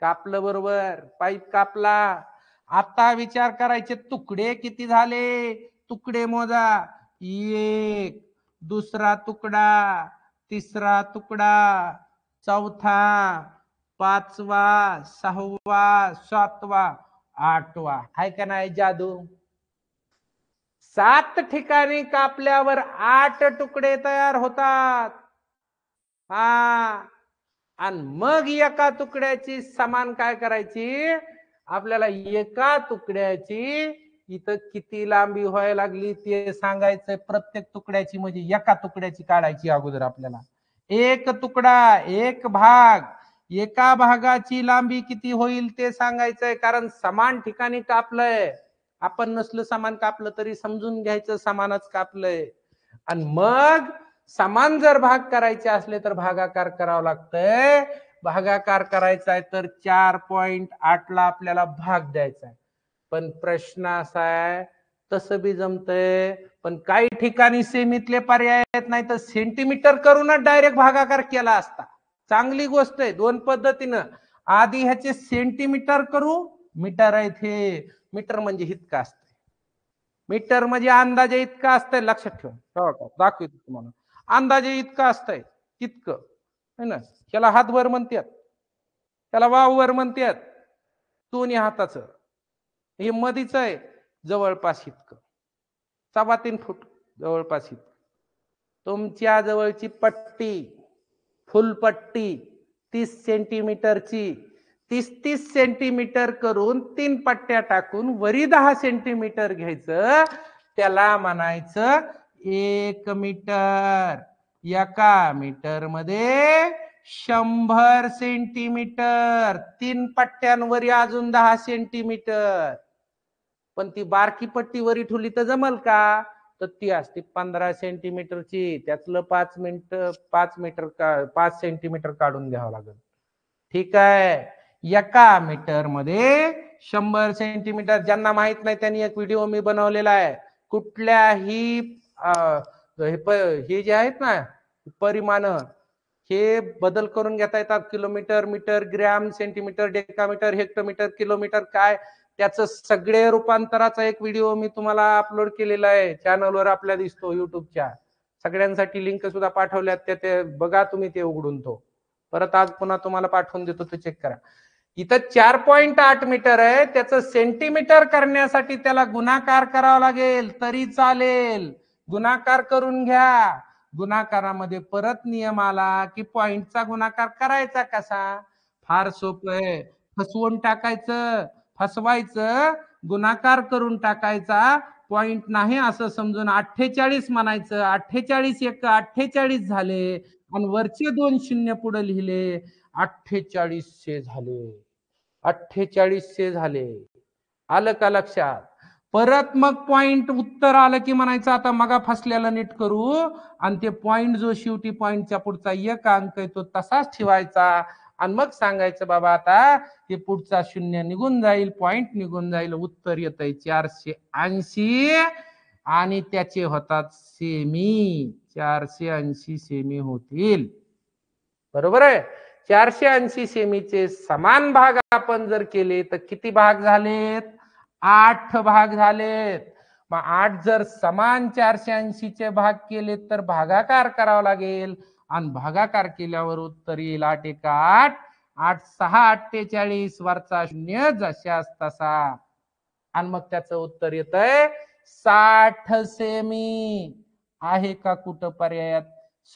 कापलं बरोबर, पाईप कापला. आता विचार करायचे तुकडे किती झाले, तुकडे मोजा. 1, दुसरा तुकडा, तिसरा तुकडा, चौथा, 5वा, 6वा, 7वा, 8वा. आहे का नाही जादू? 7 ठिकाणी कापल्यावर 8 तुकडे तयार होतात. हा, आणि मग एका तुकड्याची समान काय करायची, आपल्याला एका तुकड्याची इथं किती लांबी व्हायला लागली ते सांगायचंय. प्रत्येक तुकड्याची म्हणजे एका तुकड्याची काढायची अगोदर आपल्याला. एक तुकडा, एक भाग, एका भागाची लांबी किती होईल ते सांगायचंय. कारण समान ठिकाणी कापलंय. आपण नसलं समान कापलं तरी समजून घ्यायचं समानच कापलंय. आणि मग समान जर भाग करायचे असले तर भागाकार करावं लागतंय. भागाकार करायचा आहे तर 4.8 ला आपल्याला भाग द्यायचा आहे. पण प्रश्न असा आहे, तसं बी जमतंय, पण काही ठिकाणी सेमीतले पर्याय आहेत, नाही तर सेंटीमीटर करूनच डायरेक्ट भागाकार केला असता. चांगली गोष्ट आहे. 2 पद्धतीनं. आधी ह्याचे सेंटीमीटर करू. मीटर आहे हे, मीटर म्हणजे इतका असतंय. मीटर म्हणजे अंदाजे इतका असतंय. लक्षात ठेवा, दाखवतो तुम्हाला. अंदाजे इतकं असतंय, इतकं है ना. त्याला हातभर म्हणतात, त्याला वावभर म्हणतात. दोन्ही हाताचं हे मधीच आहे, जवळपास इतकं, 3.25 फूट जवळपास इतकं. तुमच्या जवळची पट्टी, फुलपट्टी 30 सेंटीमीटरची, 30 सेंटीमीटर करून 3 पट्ट्या टाकून वरी 10 सेंटीमीटर घ्यायचं. त्याला म्हणायचं 1 मीटर. एका मीटर मध्ये 100 सेंटीमीटर. 3 पट्ट्यांवरी अजून 10 सेंटीमीटर. पण ती बारकी पट्टी वरी ठेवली तर जमल का? तर ती असते 15 सेंटीमीटरची. त्यातलं 5 सेंटीमीटर काढून घ्यावं लागेल. ठीक आहे. एका मीटर मध्ये 100 सेंटीमीटर. ज्यांना माहित नाही त्यांनी एक व्हिडिओ मी बनवलेला आहे. कुठल्याही हे जे आहेत ना परिमाण, हे बदल करून घेता येतात. Kilometre, metre, gram, centimetre, decametre, hectometre, kilometre, काय त्याचं सगळे रूपांतराचा एक व्हिडिओ मी तुम्हाला अपलोड केलेला आहे चॅनलवर, आपल्या दिसतो युट्यूबच्या. सगळ्यांसाठी लिंक सुद्धा पाठवल्यात, ते बघा तुम्ही, ते उघडून तो. परत आज पुन्हा तुम्हाला पाठवून देतो, ते चेक करा. इथं 4.8 मीटर आहे. त्याचं सेंटीमीटर करण्यासाठी त्याला गुणाकार करावा लागेल तरी चालेल. गुणाकार करून घ्या. गुणाकारामध्ये परत नियम आला की पॉइंटचा गुणाकार करायचा कसा. फार सोपं आहे. फसवून टाकायचं, फसवायचं, गुणाकार करून टाकायचा. पॉइंट नाही असं समजून 48 म्हणायचं. 48 एक 48 झाले आणि वरचे 2 शून्य पुढे लिहिले. 4800 झाले. 4800 झाले. आलं का लक्षात? परत मग पॉइंट उत्तर आलं की म्हणायचं आता मगा फसल्याला नीट करू, आणि ते पॉइंट जो शेवटी पॉइंटच्या पुढचा एक अंक आहे तो तसाच ठेवायचा. आणि मग सांगायचं बाबा आता ते पुढचा शून्य निघून जाईल, पॉइंट निघून जाईल. उत्तर येतंय 480 आणि त्याचे होतात सेमी. 480 सेमी होतील. बरोबर आहे. 480 सेमीचे समान भाग आपण जर केले तर किती भाग झालेत? 8 भाग झालेत. मग 8 जर समान 480 चे भाग केले तर भागाकार करावा लागेल. आणि भागाकार केल्यावर उत्तर येईल 8 एक 8, 8 6 48, वरचा शून्य जशास तसा. आणि मग त्याचं उत्तर येतंय 60 सेमी. आहे का कुठं पर्यायात?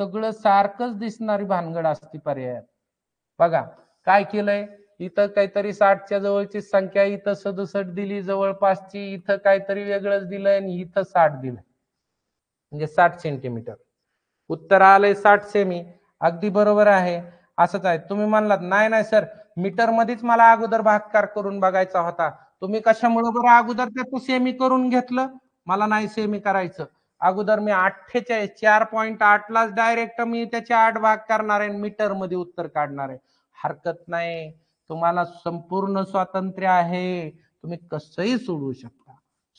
सगळं सारखंच दिसणारी भानगड असती पर्यायात. बघा काय केलंय, इथं काहीतरी 60च्या जवळची संख्या, इथं 67 दिली जवळपासची, इथं काहीतरी वेगळंच दिलंय आणि इथं 60 दिलंय, म्हणजे 60 सेंटीमीटर. उत्तर आलंय 60 सेमी. अगदी बरोबर आहे. असंच आहे. तुम्ही म्हणलात नाही नाही सर, मीटर मध्येच मला अगोदर भागाकार करून बघायचा होता. तुम्ही कशामुळे बरं अगोदर त्याचं सेमी करून घेतलं? मला नाही सेमी करायचं. अगोदर मी 4.8 लाच डायरेक्ट मी त्याचे 8 भाग करणार आहे, मीटर मध्ये उत्तर काढणार आहे. हरकत नाही, तुम्हाला संपूर्ण स्वातंत्र्य आहे. तुम्ही कसंही सोडवू शकता.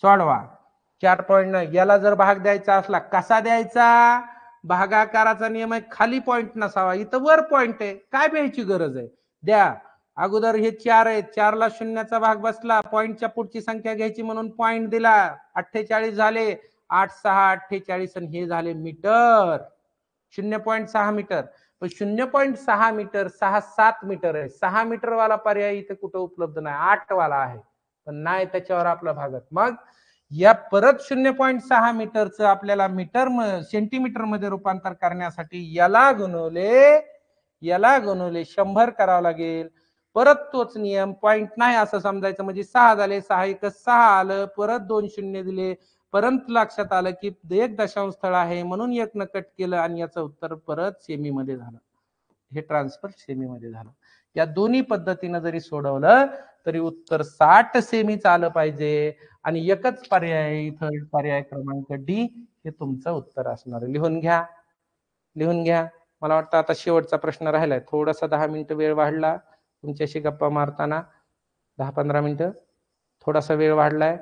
सोडवा. 4.9 याला जर भाग द्यायचा असला कसा द्यायचा? भागाकाराचा नियम आहे खाली पॉइंट नसावा, इथं वर पॉइंट आहे, काय भ्यायची गरज आहे. द्या अगोदर हे 4 आहेत, 4ला शून्याचा भाग बसला, पॉइंटच्या पुढची संख्या घ्यायची म्हणून पॉइंट दिला, 48 झाले, 8 6 48 आणि हे झाले मीटर, 0.6 मीटर. 0.6 मीटर 6-7 मीटर आहे. 6 मीटर वाला पर्याय इथे कुठं उपलब्ध नाही, 8 वाला आहे, पण नाही त्याच्यावर आपला भागत. मग या परत 0.6 मीटरचं आपल्याला मीटर सेंटीमीटर मध्ये रूपांतर करण्यासाठी याला गुणवले 100 करावं लागेल. परत तोच नियम, पॉइंट नाही असं समजायचं, म्हणजे 6 झाले, 6 1 6 आलं, परत 2 शून्य दिले, परंतु लक्षात आलं की 1 दशांश स्थळ आहे म्हणून 1 न कट केलं आणि याचं उत्तर परत सेमी मध्ये झालं. हे ट्रान्सफर सेमी मध्ये झालं. या दोन्ही पद्धतीनं जरी सोडवलं तरी उत्तर 60 सेमीच आलं पाहिजे आणि एकच पर्याय इथं पर्याय क्रमांक डी हे तुमचं उत्तर असणार. लिहून घ्या. मला वाटतं आता शेवटचा प्रश्न राहिलाय, थोडासा 10 मिनिटं वेळ वाढला तुमच्याशी गप्पा मारताना, 10-15 मिनिटं थोडासा वेळ वाढलाय.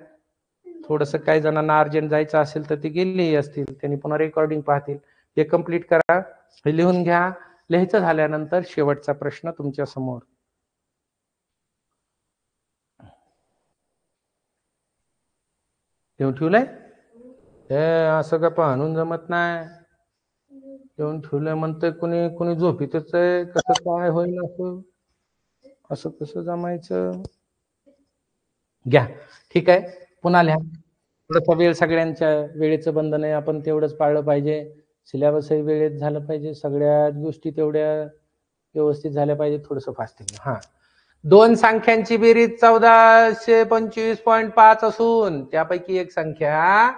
थोडस काही जणांना अर्जंट जायचं असेल तर ते गेलेही असतील, त्यांनी पुन्हा रेकॉर्डिंग पाहतील. हे कम्प्लीट करा, हे लिहून घ्या. लिहायचं झाल्यानंतर शेवटचा प्रश्न तुमच्या समोर. लिहून ठेवलंय? हे असं का पाहून जमत नाही, लिहून ठेवलंय म्हणतंय कुणी, कुणी झोपीतच आहे, कसं काय होईल असं कसं जमायचं. घ्या, ठीक आहे, पुन्हा लिहा. थोडासा वेळ, सगळ्यांच्या वेळेचं बंधन आहे, आपण तेवढंच पाळलं पाहिजे. सिलेबसही वेळेत झालं पाहिजे, सगळ्या गोष्टी तेवढ्या व्यवस्थित झाल्या पाहिजे. थोडंसं फास्टिंग. हा, दोन संख्यांची बेरीज 1425.5 असून त्यापैकी एक संख्या,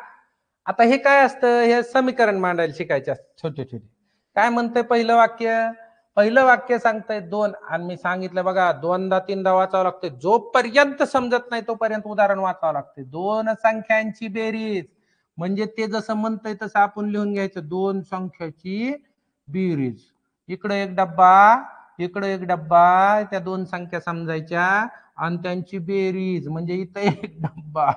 आता हे काय असतं, हे समीकरण मांडायला शिकायचे असतं छोटे छोटे. काय म्हणतंय पहिलं वाक्य सांगतंय 2 आणि मी सांगितलं बघा 2दा-3दा वाचावं लागते, जोपर्यंत समजत नाही तोपर्यंत उदाहरण वाचावं लागते. दोन संख्यांची बेरीज म्हणजे ते जसं म्हणतंय तसं आपण लिहून घ्यायचं, दोन संख्याची बेरीज. इकडे एक डब्बा, इकडे एक डब्बा, त्या दोन संख्या समजायच्या आणि त्यांची बेरीज म्हणजे इथं एक डब्बा.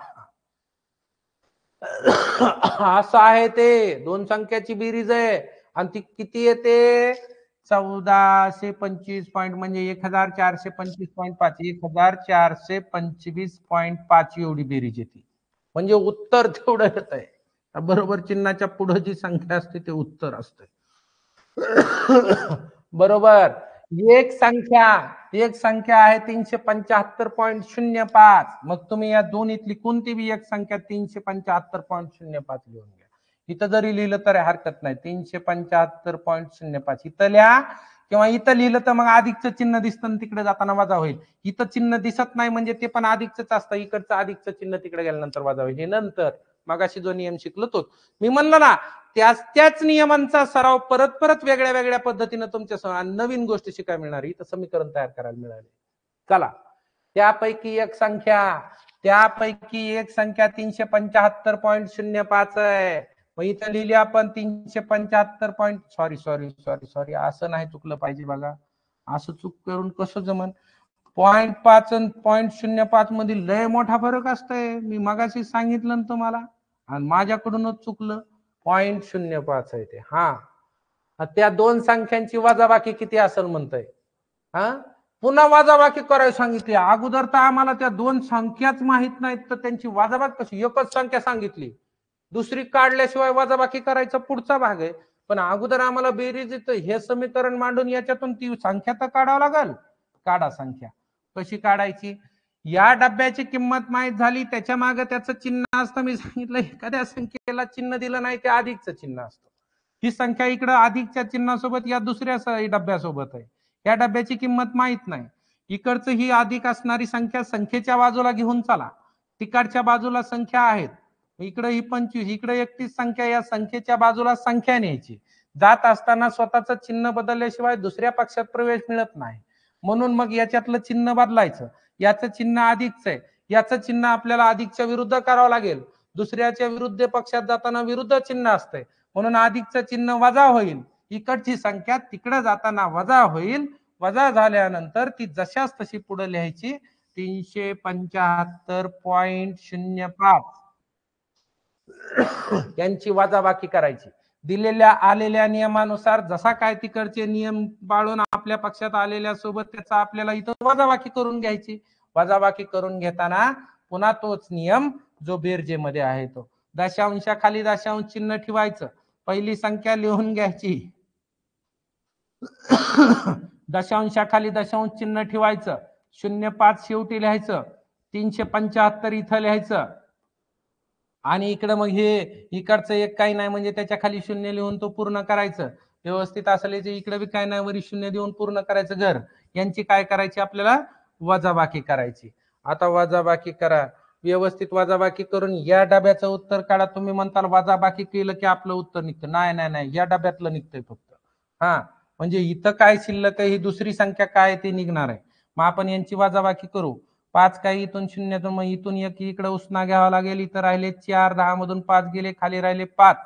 असं आहे ते, दोन संख्याची बेरीज आहे आणि ती किती येते, 1425 पॉइंट म्हणजे 1425.5, 1425.5 एवढी बेरीज येते. म्हणजे उत्तर तेवढं येत आहे. बरोबर चिन्हाच्या पुढे जी संख्या असते ते उत्तर असते. बरोबर. एक संख्या आहे 375.05. मग तुम्ही या दोन्हीतली कोणती बी एक संख्या 375.05 लिहून घ्या. इथं जरी लिहिलं तरी हरकत नाही, 375.05 इथं लिहा, किंवा इथं लिहिलं तर मग अधिकचं चिन्ह दिसतं तिकडे जाताना वजा होईल. इथं चिन्ह दिसत नाही म्हणजे ते पण अधिकच असतं, इकडचं अधिकचं चिन्ह तिकडे गेल्यानंतर वजा होईल. हे नंतर मगाशी जो नियम शिकलो तो मी म्हणलं ना, त्याच नियमांचा सराव परत वेगळ्या वेगळ्या पद्धतीने तुमच्या नवीन गोष्टी शिकायला मिळणार, इथं समीकरण तयार करायला मिळाले. चला, त्यापैकी एक संख्या 375.05 आहे. मग इथं लिहिली आपण 375. सॉरी, असं नाही चुकलं पाहिजे बघा, असं चूक करून कसं जमन. 0.5 आणि 0.05 मध्ये लय मोठा फरक असतोय, मी मगाशी सांगितलं ना तुम्हाला, आणि माझ्याकडूनच चुकलं. 0.05 आहे ते. हा, त्या दोन संख्यांची वजाबाकी किती असेल म्हणतंय. हा, पुन्हा वजाबाकी करायला सांगितली. अगोदर तर आम्हाला त्या दोन संख्याच माहित नाहीत, तर त्यांची वजाबाकी कशी, एकच संख्या सांगितली, दुसरी काढल्याशिवाय वजाबाकी करायचा पुढचा भाग आहे. पण अगोदर आम्हाला बेरीज येतं, हे समीकरण मांडून याच्यातून ती संख्या तर काढावं लागल. काढा संख्या. कशी काढायची, या डब्याची किंमत माहित झाली, त्याच्या मागे त्याचं चिन्ह असतं. मी सांगितलं एखाद्या संख्येला चिन्ह दिलं नाही ते अधिकचं चिन्ह असतं. ही संख्या इकडं अधिकच्या चिन्हासोबत या दुसऱ्या डब्यासोबत आहे, या डब्याची किंमत माहित नाही. इकडचं ही अधिक असणारी संख्या संख्येच्या बाजूला घेऊन चला, तिकडच्या बाजूला संख्या आहेत, इकडे ही 25, इकडे 31 संख्या, या संख्येच्या बाजूला संख्या न्यायची. जात असताना स्वतःचं चिन्ह बदलल्याशिवाय दुसऱ्या पक्षात प्रवेश मिळत नाही. म्हणून मग याच्यातलं चिन्ह बदलायचं. याचं चिन्ह अधिकचं आहे, याचं चिन्ह आपल्याला अधिकच्या विरुद्ध करावं लागेल. दुसऱ्याच्या विरुद्ध पक्षात जाताना विरुद्ध चिन्ह असतंय, म्हणून अधिकचं चिन्ह वजा होईल. इकडची संख्या तिकडे जाताना वजा होईल. वजा झाल्यानंतर ती जशाच तशी पुढे लिहायची, 375.05 यांची वजाबाकी करायची. दिलेल्या आलेल्या नियमानुसार जसा काय तिकडचे नियम पाळून आपल्या पक्षात आलेल्या सोबत त्याचा आपल्याला इथं वजाबाकी करून घ्यायची. वजाबाकी करून घेताना पुन्हा तोच नियम जो बेरजेमध्ये आहे तो दशांशाखाली दशांश चिन्ह ठेवायचं. पहिली संख्या लिहून घ्यायची, दशांशाखाली दशांश चिन्ह ठेवायचं, 0.5 शेवटी लिहायचं, 375 इथं लिहायचं आणि इकडं मग हे इकडचं एक काही नाही म्हणजे त्याच्या खाली शून्य लिहून तो पूर्ण करायचं. व्यवस्थित असले जे इकडे बी काय नाही वरी शून्य देऊन पूर्ण करायचं. घर यांची काय करायची आपल्याला वजाबाकी करायची. आता वजाबाकी करा, व्यवस्थित वजाबाकी करून या डब्याचं उत्तर काढा. तुम्ही म्हणताल वजाबाकी केलं की आपलं उत्तर निघतं. नाही नाही नाही, या डब्यातलं निघतंय फक्त. हा म्हणजे इथं काय शिल्लक आहे ही दुसरी संख्या काय ते निघणार आहे. मग आपण यांची वजाबाकी करू. 5 काय इथून शून्यातून मग इथून एक इकडे उसना घ्यावा लागेल. इथं राहिले 4, 10 मधून 5 गेले खाली राहिले 5.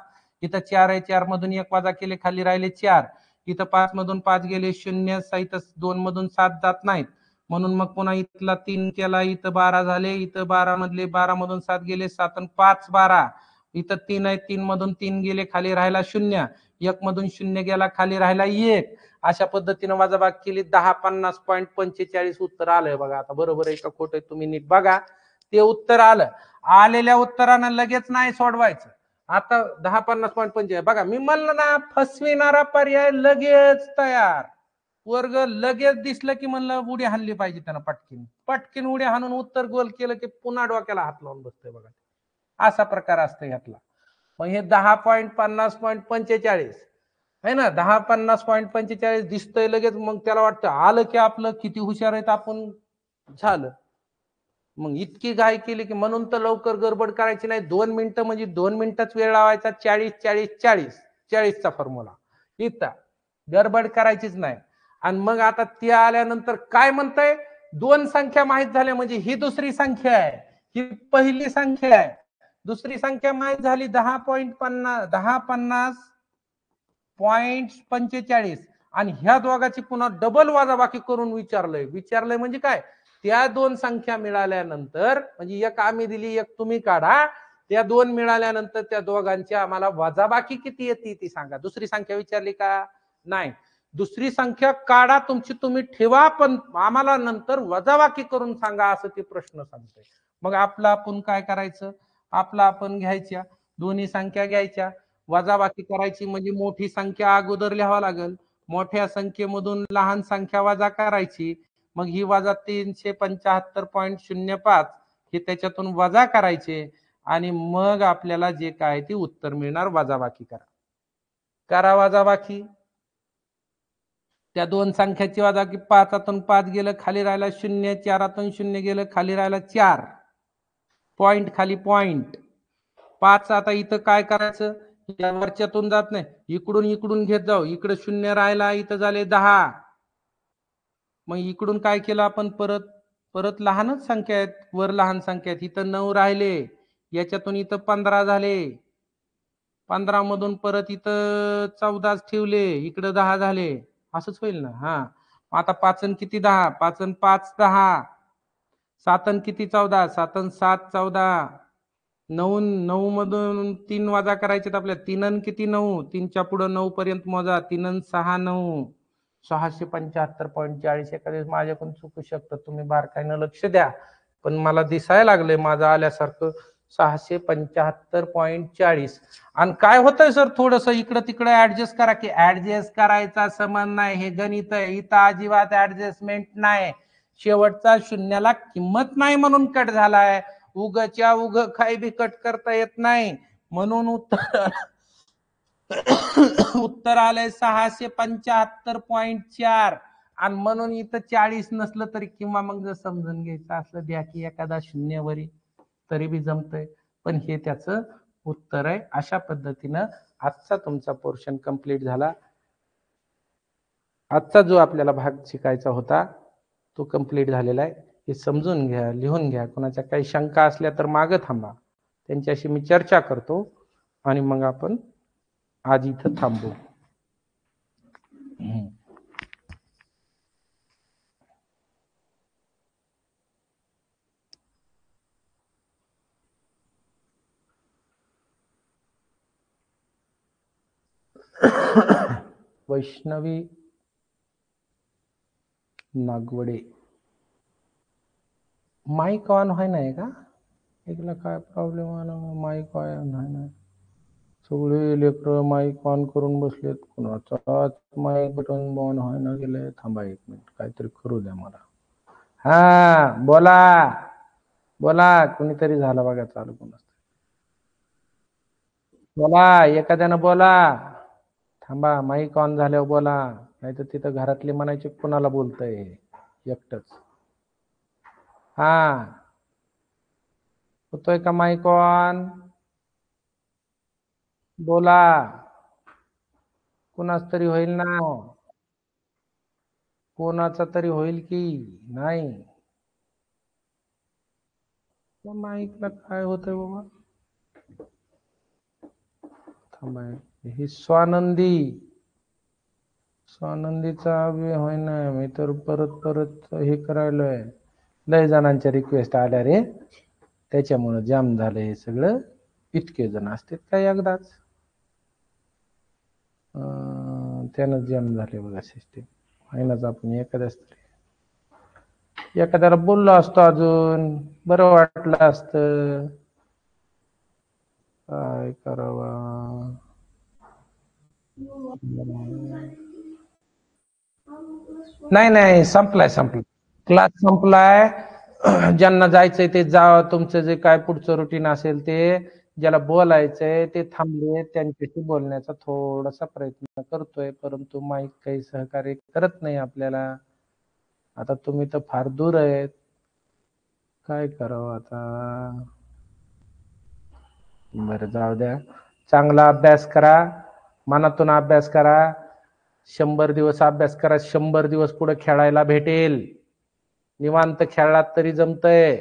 इथं 4 आहे, 4 मधून 1 वजा केले खाली राहिले 4. इथं 5 मधून 5 गेले 0, इथं 2 मधून 7 जात नाहीत म्हणून मग पुन्हा इथला 3 केला, इथं 12 झाले. इथं 12 मधले 12 मधून 7 गेले 7 आणि 5 12. इथं 3 आहे, 3 मधून 3 गेले खाली राहिला 0. 1 मधून 0 गेला खाली राहिला 1. अशा पद्धतीने वजाबाकी केली. 10 50.45 उत्तर आलंय बघा. आता बरोबर आहे का खोटं तुम्ही नीट बघा. ते उत्तर आलं. आलेल्या उत्तरानं लगेच नाही सोडवायचं. आता 10 50.45 बघा, मी म्हणलं ना फसविणारा पर्याय लगेच तयार. वर्ग लगेच दिसलं की म्हणलं उडी हाणली पाहिजे त्यानं. पटकीन उडी हाणून उत्तर गोल केलं की पुन्हा डोक्याला हात लावून बसतोय बघा. असा प्रकार असतो यातला. मग हे 10.50.45 आहे ना, 10.50.45 दिसतंय लगेच. मग त्याला वाटतं आलं की आपलं किती हुशार आहेत आपण, झालं. मग इतकी घाई केली की म्हणून तर लवकर गडबड करायची नाही. 2 मिनिटं म्हणजे 2 मिनिटच वेळ लावायचा. 40-40-40 फॉर्म्युला इथं गडबड करायचीच नाही. आणि मग आता ती आल्यानंतर काय म्हणतंय, 2 संख्या माहित झाल्या म्हणजे ही दुसरी संख्या आहे, ही पहिली संख्या आहे. दुसरी संख्या माहित झाली 10.50.45 आणि ह्या दोघाची पुन्हा डबल वजाबाकी करून विचारलंय म्हणजे काय, त्या 2 संख्या मिळाल्यानंतर म्हणजे एक आम्ही दिली एक तुम्ही काढा. त्या 2 मिळाल्यानंतर त्या दोघांची आम्हाला वजाबाकी किती येते ती सांगा. दुसरी संख्या विचारली का नाही. दुसरी संख्या काढा तुमची तुम्ही ठेवा, पण आम्हाला नंतर वजाबाकी करून सांगा असं ते प्रश्न सांगतोय. मग आपलं आपण काय करायचं, आपलं आपण घ्यायच्या दोन्ही संख्या घ्यायच्या, वजाबाकी करायची म्हणजे मोठी संख्या अगोदर लिहावा लागेल. मोठ्या संख्येमधून लहान संख्या वजा करायची. मग ही वजा 375.05 हे त्याच्यातून वजा करायचे आणि मग आपल्याला जे काय ते उत्तर मिळणार. वजाबाकी करा वजाबाकी. त्या 2 संख्याची वजाबाकी 5 5 गेलं खाली राहिला 0, 4 0 गेलं खाली राहिला 4. पॉइंट खाली पॉइंट 5. आता इथं काय करायचं, या वरच्यातून जात नाही, इकडून घेत जाऊ. इकडे 0 राहिला, इथं झाले 10. मग इकडून काय केलं आपण, परत लहानच संख्या आहेत, वर लहान संख्या आहेत. इथं 9 राहिले, याच्यातून इथं 15 झाले. 15 मधून परत इथं 14 ठेवले, इकडे 10 झाले. असंच होईल ना. हा आता 5 किती 10, 5 5 10, 7 किती 14, 7 7 14. 9 मधून 3 वजा करायचे आपल्याला. 3 किती 9, 3च्या पुढे 9 पर्यंत मोजा. 3 6 9, 675.40. एखाद्या माझ्याकडून चुकू शकतं, तुम्ही बारकाईनं लक्ष द्या. पण मला दिसायला लागलंय माझं आल्यासारखं 675.40. आणि काय होतंय सर, थोडस इकडं तिकडे ऍडजस्ट करा की ऍडजस्ट करायचा संबंध नाही. हे गणित आहे, इथं अजिबात ऍडजस्टमेंट नाही. शेवटचा शून्याला किंमत नाही म्हणून कट झालाय. उगच्या उग काही बी कट करता येत नाही म्हणून उत्तर आलंय 675.4. आणि म्हणून इथं 40 नसलं तरी किंवा मग जर समजून घ्यायचं असलं द्या की एखादा शून्यावरी तरी बी जमतंय. पण हे त्याचं उत्तर आहे. अशा पद्धतीनं आजचा तुमचा पोर्शन कंप्लीट झाला. आजचा जो आपल्याला भाग शिकायचा होता तो कंप्लीट झालेला आहे. हे समजून घ्या, लिहून घ्या. कोणाच्या काही शंका असल्या तर मागं थांबा, त्यांच्याशी मी चर्चा करतो आणि मग आपण आज इथं थांबू. वैष्णवी नागवडे, माईक ऑन व्हाय नाही का? एकला काय प्रॉब्लेम आला? माईक ऑन व्हाय नाही. सगळे लेकर माईक ऑन करून बसलेत, कुणाचाच माईक बटन ऑन व्हाय ना गेलंय. थांबा 1 मिनिट, काहीतरी करू द्या मला. हा बोला बोला, कुणीतरी झालं बघा चालू. कोण बोला, एखाद्यानं बोला. थांबा, माईक ऑन झाल्यावर बोला, नाही तर तिथं घरातले म्हणायचे कुणाला बोलतय एकटच. हा होतोय का माईक ऑन? बोला, कुणाच तरी होईल ना, कोणाचा तरी होईल की नाही. माईकला काय होतंय बाबा? थांबा, ही स्वानंदीचा बी होय ना. मी तर परत हे करायलोय. लय जणांच्या रिक्वेस्ट आल्या रे, त्याच्यामुळे जाम झालं हे सगळं. इतके जण असतात काय एकदाच? त्यानं जाम झाले बघा सिस्टीम. आहेनाच, आपण एखाद्याला बोललो असतो अजून बरं वाटलं असतं. काय करावा? नाही, संपलाय. क्लास संपलाय. ज्यांना जायचंय ते जा. तुमचं जे काय पुढचं रुटीन असेल ते, ज्याला बोलायचंय ते थांबले, त्यांच्याशी बोलण्याचा थोडासा प्रयत्न करतोय, परंतु माईक काही सहकार्य करत नाही आपल्याला. आता तुम्ही तर फार दूर आहेत, काय करावं आता? बरं जाऊ द्या. चांगला अभ्यास करा, मनातून अभ्यास करा. 100 दिवस अभ्यास करा, 100 दिवस पुढे खेळायला भेटेल. निवांत खेळलात तरी जमतंय,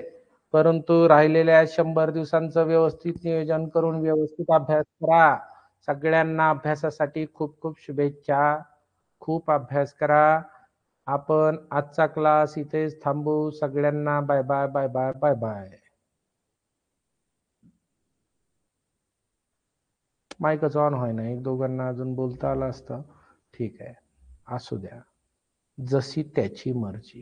परंतु राहिलेल्या 100 दिवसांचं व्यवस्थित नियोजन करून व्यवस्थित अभ्यास करा. सगळ्यांना अभ्यासासाठी खूप खूप शुभेच्छा. खूप अभ्यास करा. आपण आजचा क्लास इथेच थांबू. सगळ्यांना bye bye bye bye bye bye. माईकच ऑन व्हाय ना. 1-2 अजून बोलता आलं असतं. ठीक आहे, असू द्या, जशी त्याची मर्जी.